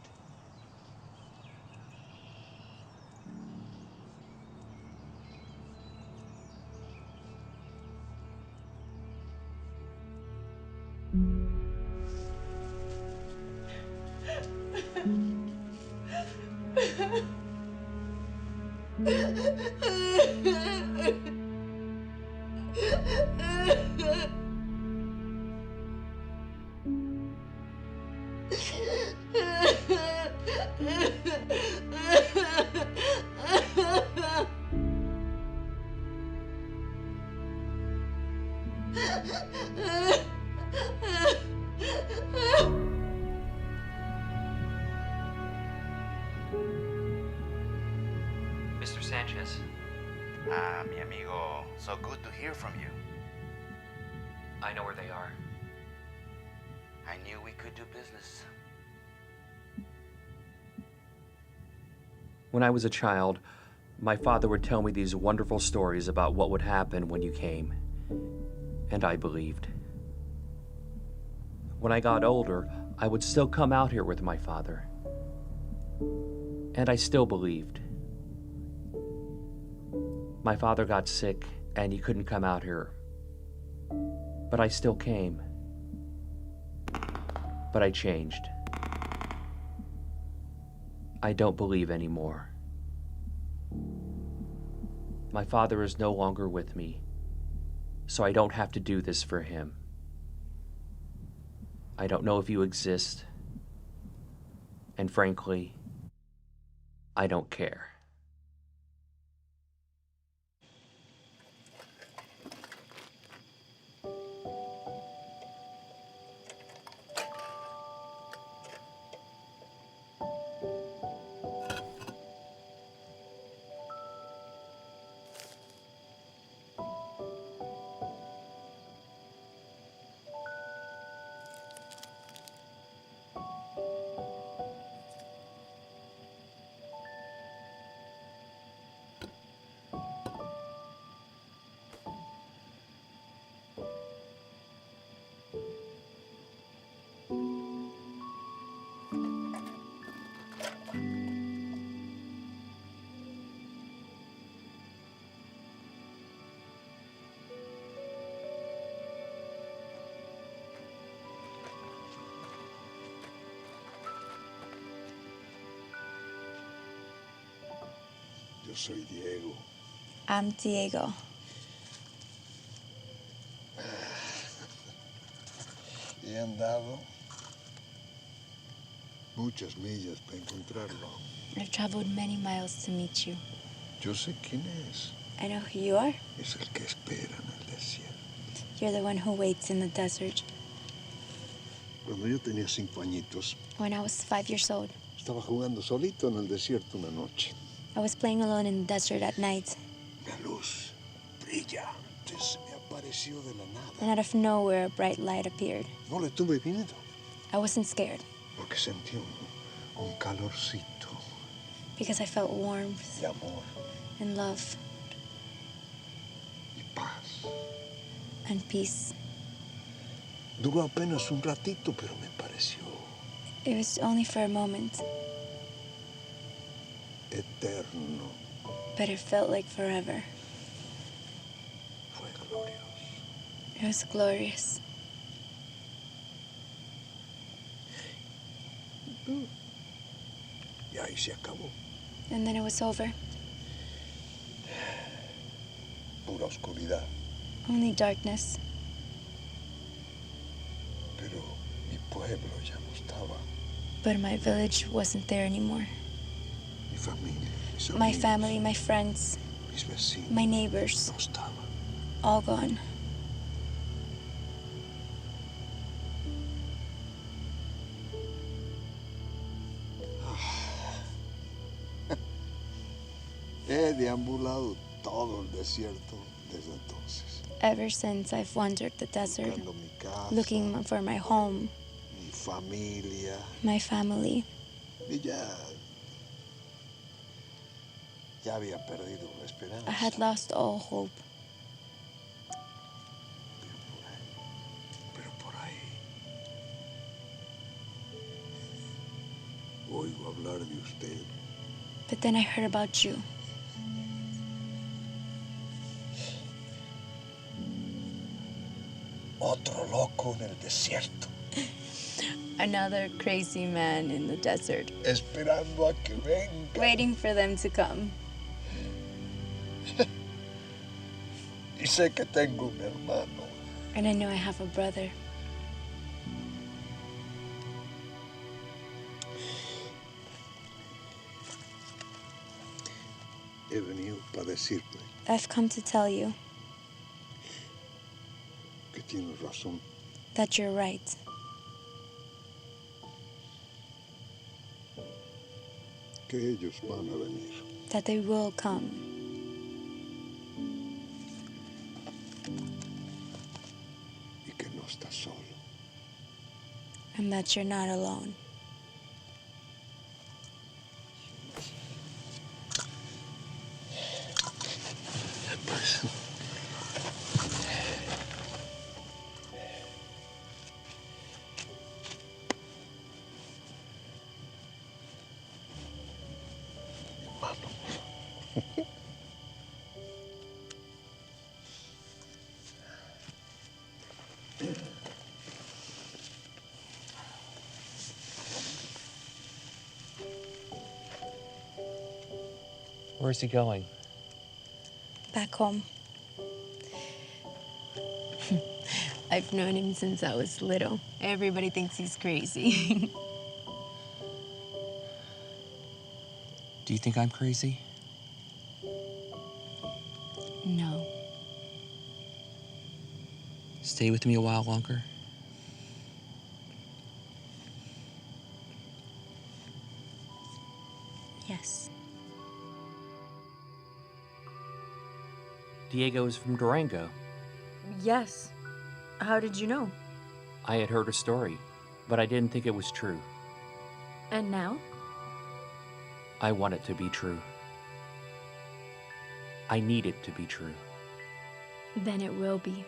Mr. Sanchez. Ah, mi amigo. So good to hear from you. I know where they are. I knew we could do business. When I was a child, my father would tell me these wonderful stories about what would happen when you came. And I believed. When I got older, I would still come out here with my father. And I still believed. My father got sick and he couldn't come out here. But I still came. But I changed. I don't believe anymore. My father is no longer with me, so I don't have to do this for him. I don't know if you exist, and frankly, I don't care. Yo soy Diego. I'm Diego. He andado muchas millas para encontrarlo. I've traveled many miles to meet you. Yo sé quién es. I know who you are. Es el que espera en el desierto. You're the one who waits in the desert. Cuando yo tenía 5 añitos, When I was 5 years old, estaba jugando solito en el desierto una noche. I was playing alone in the desert at night. La luz brillante se me apareció de la nada. And out of nowhere, a bright light appeared. No le tuve miedo, I wasn't scared porque sentí un calorcito because I felt warmth de amor and love y paz. and peace. Duró apenas un ratito, pero me pareció It was only for a moment, eterno. but it felt like forever. It was glorious. Y ahí se acabó. And then it was over. Pura oscuridad. Only darkness. Pero mi pueblo ya no estaba. But my village wasn't there anymore. Mi familia, mis My amigos, family, my friends, mis vecinos. my neighbors, No estaban. all gone. He deambulado todo el desierto desde entonces. Ever since I've wandered the desert, Buscando mi casa, looking for my home, mi familia. my family. Y ya había perdido la esperanza. I had lost all hope. Pero por ahí oigo hablar de usted. But then I heard about you. Otro loco en el desierto. Another crazy man in the desert, Esperando a que venga. waiting for them to come. Y sé que tengo un hermano. And I know I have a brother. He venido para decirte I've come to tell you que tienes razón. that you're right. Que ellos van a venir. That they will come. Y que no estás solo. And that you're not alone. Pues, Where's he going? Back home. I've known him since I was little. Everybody thinks he's crazy. Do you think I'm crazy? No. Stay with me a while longer? Yes. Diego is from Durango. Yes. How did you know? I had heard a story, but I didn't think it was true. And now? I want it to be true. I need it to be true. Then it will be.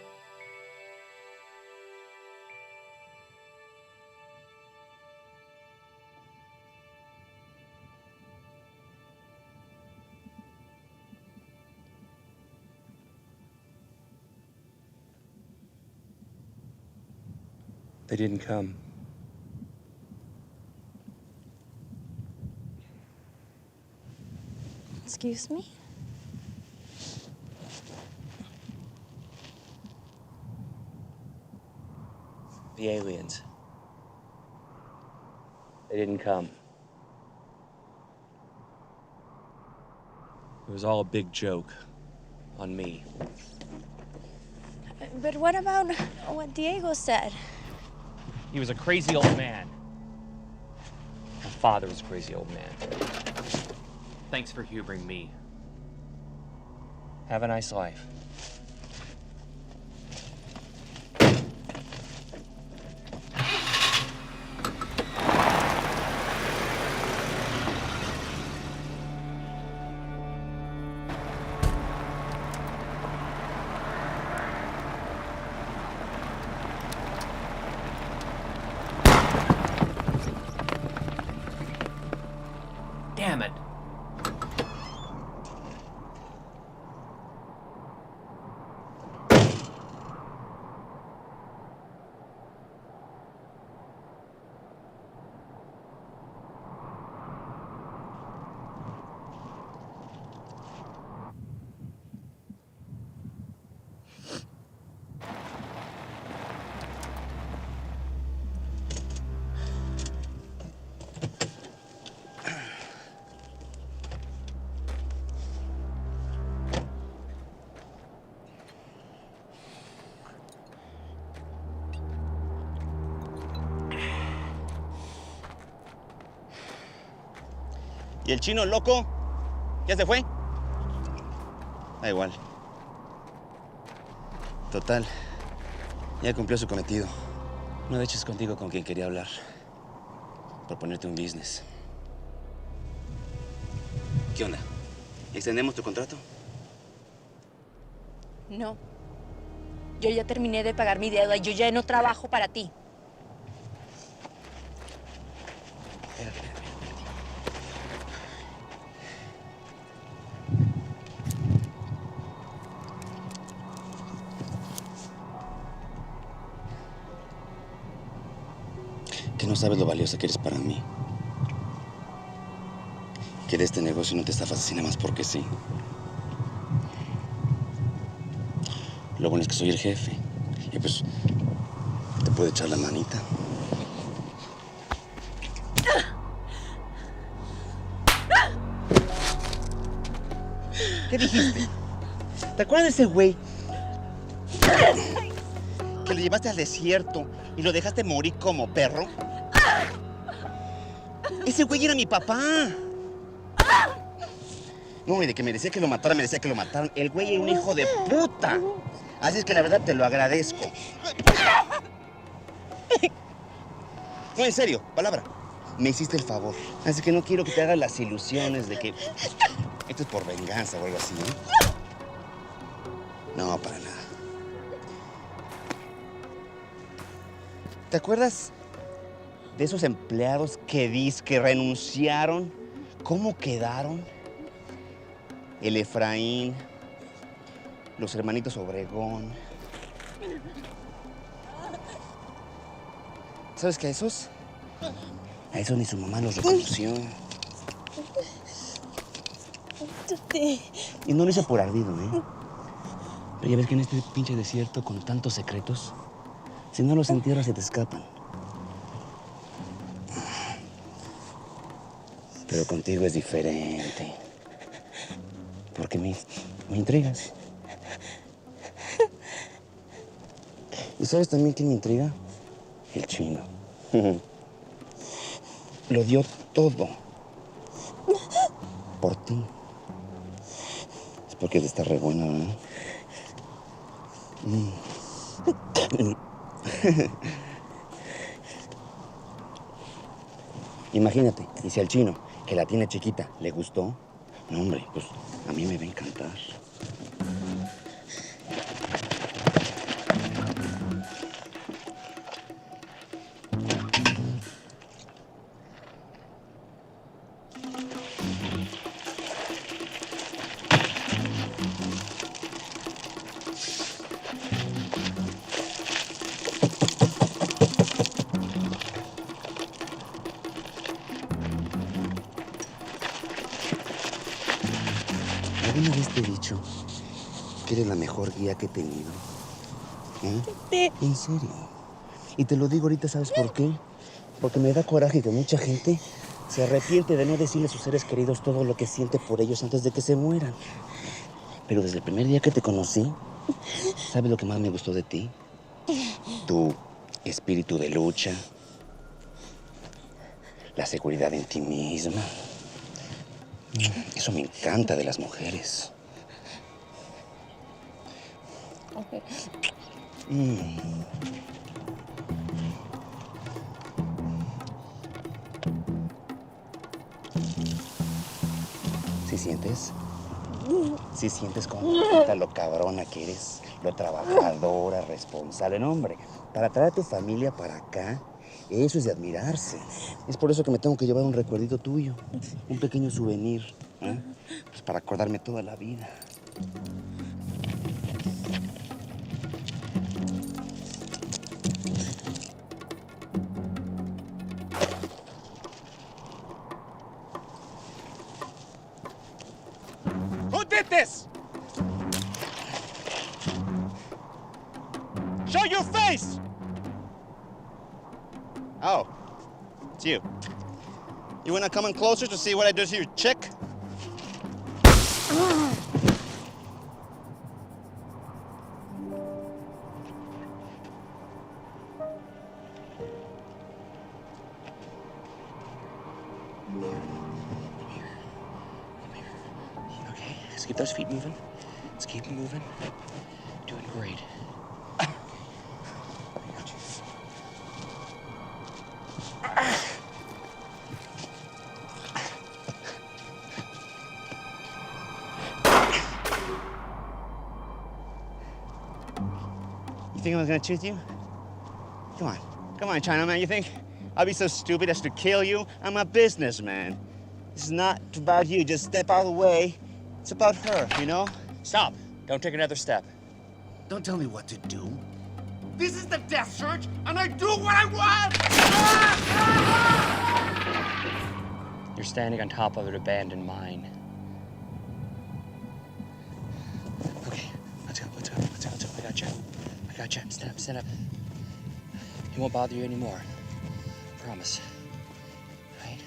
They didn't come. Excuse me? The aliens. They didn't come. It was all a big joke on me. But what about what Diego said? He was a crazy old man. My father was a crazy old man. Thanks for humoring me. Have a nice life. Damn it. ¿Y el chino loco? ¿Ya se fue? Da igual. Total, ya cumplió su cometido. No, de hecho es contigo con quien quería hablar. Proponerte un business. ¿Qué onda? ¿Extendemos tu contrato? No. Yo ya terminé de pagar mi deuda y yo ya no trabajo para ti. Que no sabes lo valiosa que eres para mí. Que de este negocio no te estafas así nada más porque sí. Lo bueno es que soy el jefe. Y pues, te puedo echar la manita. ¿Qué dijiste? ¿Te acuerdas de ese güey? Que lo llevaste al desierto y lo dejaste morir como perro. Ese güey era mi papá. No, y de que me decía que lo matara, me decía que lo mataran. El güey era un hijo de puta. Así es que la verdad te lo agradezco. No, en serio, palabra. Me hiciste el favor. Así que no quiero que te hagas las ilusiones de que esto es por venganza o algo así, ¿eh? No, para nada. ¿Te acuerdas de esos empleados que renunciaron? ¿Cómo quedaron? El Efraín, los hermanitos Obregón. ¿Sabes qué? A esos ni su mamá los reconoció. Y no lo hice por ardido, ¿eh? Pero ya ves que en este pinche desierto con tantos secretos, si no los entierras se te escapan. Pero contigo es diferente. Porque me intrigas. ¿Y sabes también quién me intriga? El chino. Lo dio todo. Por ti. Es porque te está re buena, ¿eh? Imagínate, y si al chino, que la tiene chiquita, le gustó, no, hombre, pues a mí me va a encantar. ¿Alguna vez te he dicho que eres la mejor guía que he tenido? ¿Eh? En serio. Y te lo digo ahorita, ¿sabes por qué? Porque me da coraje que mucha gente se arrepiente de no decirle a sus seres queridos todo lo que siente por ellos antes de que se mueran. Pero desde el primer día que te conocí, ¿sabes lo que más me gustó de ti? Tu espíritu de lucha, la seguridad en ti misma. Eso me encanta de las mujeres. ¿Sí sientes? ¿Sí sientes como lo cabrona que eres? Lo trabajadora, responsable. No, hombre, para traer a tu familia para acá, eso es de admirarse. Es por eso que me tengo que llevar un recuerdito tuyo, un pequeño souvenir, ¿eh? Pues para acordarme toda la vida. Who did this? Show your face! Oh, it's you. You wanna come in closer to see what I do to your chick? Just keep those feet moving. Let's keep them moving. Doing great. You think I was gonna choose you? Come on. Come on, Chinaman. You think I'll be so stupid as to kill you? I'm a businessman. This is not about you. Just step out of the way. It's about her, you know? Stop. Don't take another step. Don't tell me what to do. This is the death search, and I do what I want! You're standing on top of an abandoned mine. Okay, let's go. I got you. Stand up. He won't bother you anymore. Promise. Right?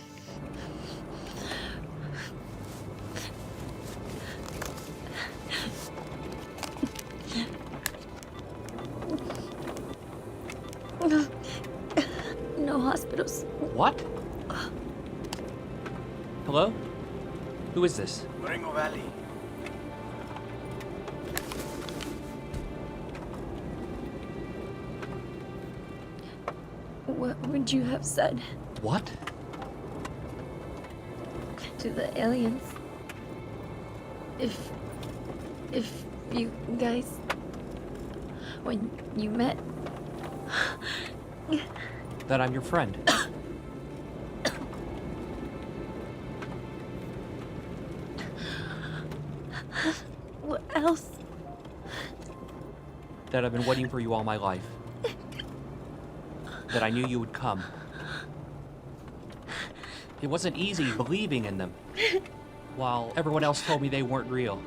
No hospitals. What? Hello? Who is this? Morengo Valley. What would you have said What? to the aliens if you guys, when you met? That I'm your friend. What else? That I've been waiting for you all my life. That I knew you would come. It wasn't easy believing in them, while everyone else told me they weren't real.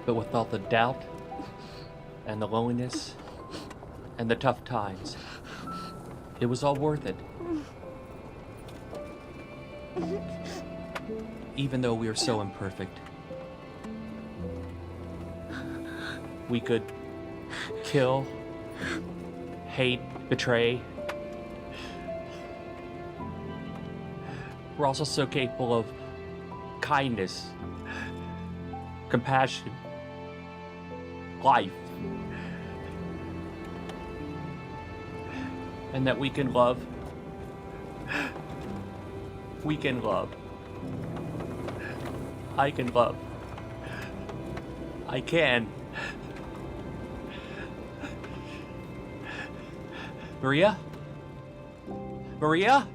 But with all the doubt, and the loneliness, and the tough times, it was all worth it. Even though we were so imperfect. We could kill, hate, betray. We're also so capable of kindness, compassion, life. And that we can love. We can love. I can love. I can. Maria? Maria?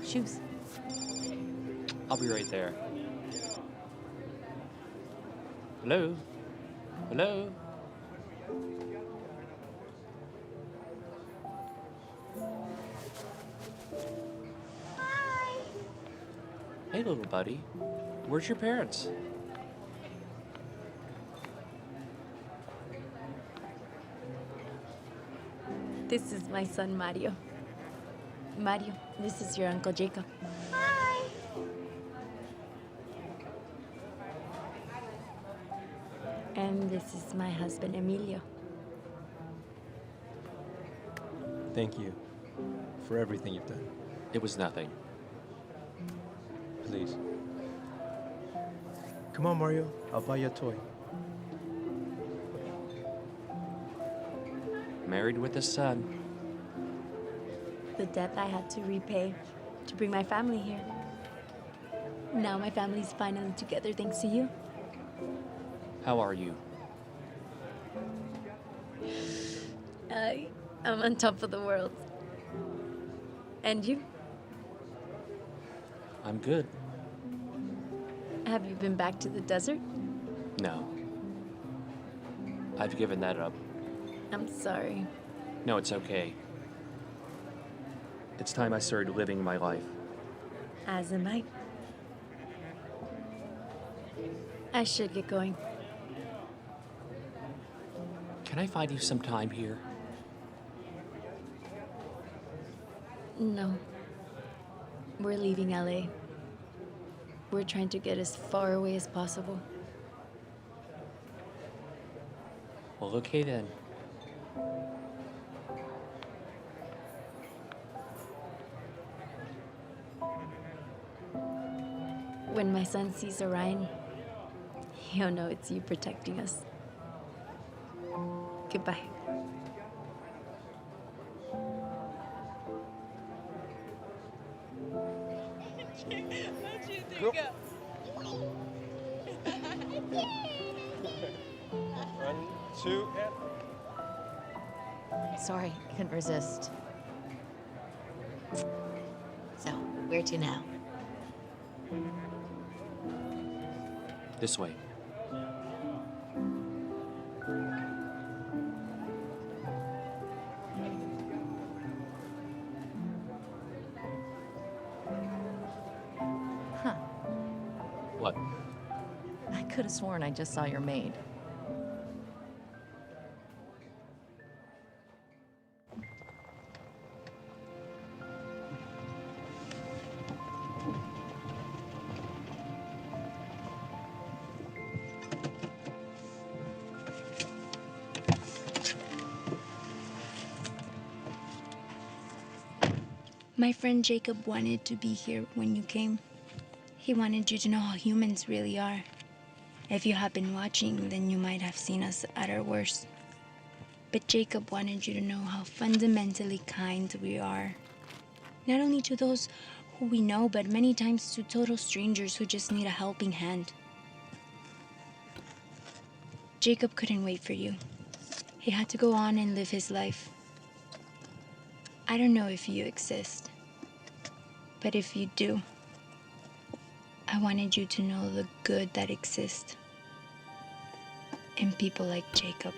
shoes. I'll be right there. Hello? Hello? Hey, little buddy. Where's your parents? This is my son, Mario. Mario, this is your Uncle Jacob. Hi. And this is my husband, Emilio. Thank you for everything you've done. It was nothing. Please. Come on, Mario. I'll buy you a toy. Married with a son. The debt I had to repay to bring my family here. Now my family's finally together thanks to you. How are you? I'm on top of the world. And you? I'm good. Have you been back to the desert? No. I've given that up. I'm sorry. No, it's okay. It's time I started living my life. As am I. I should get going. Can I find you some time here? No. We're leaving LA. We're trying to get as far away as possible. Well, okay then. When my son sees Orion, he'll know it's you protecting us. Goodbye. One, two, Sorry, I couldn't resist. So, where to now? This way. Huh. What? I could have sworn I just saw your maid. My friend Jacob wanted to be here when you came. He wanted you to know how humans really are. If you have been watching, then you might have seen us at our worst. But Jacob wanted you to know how fundamentally kind we are. Not only to those who we know, but many times to total strangers who just need a helping hand. Jacob couldn't wait for you. He had to go on and live his life. I don't know if you exist, but if you do, I wanted you to know the good that exists in people like Jacob.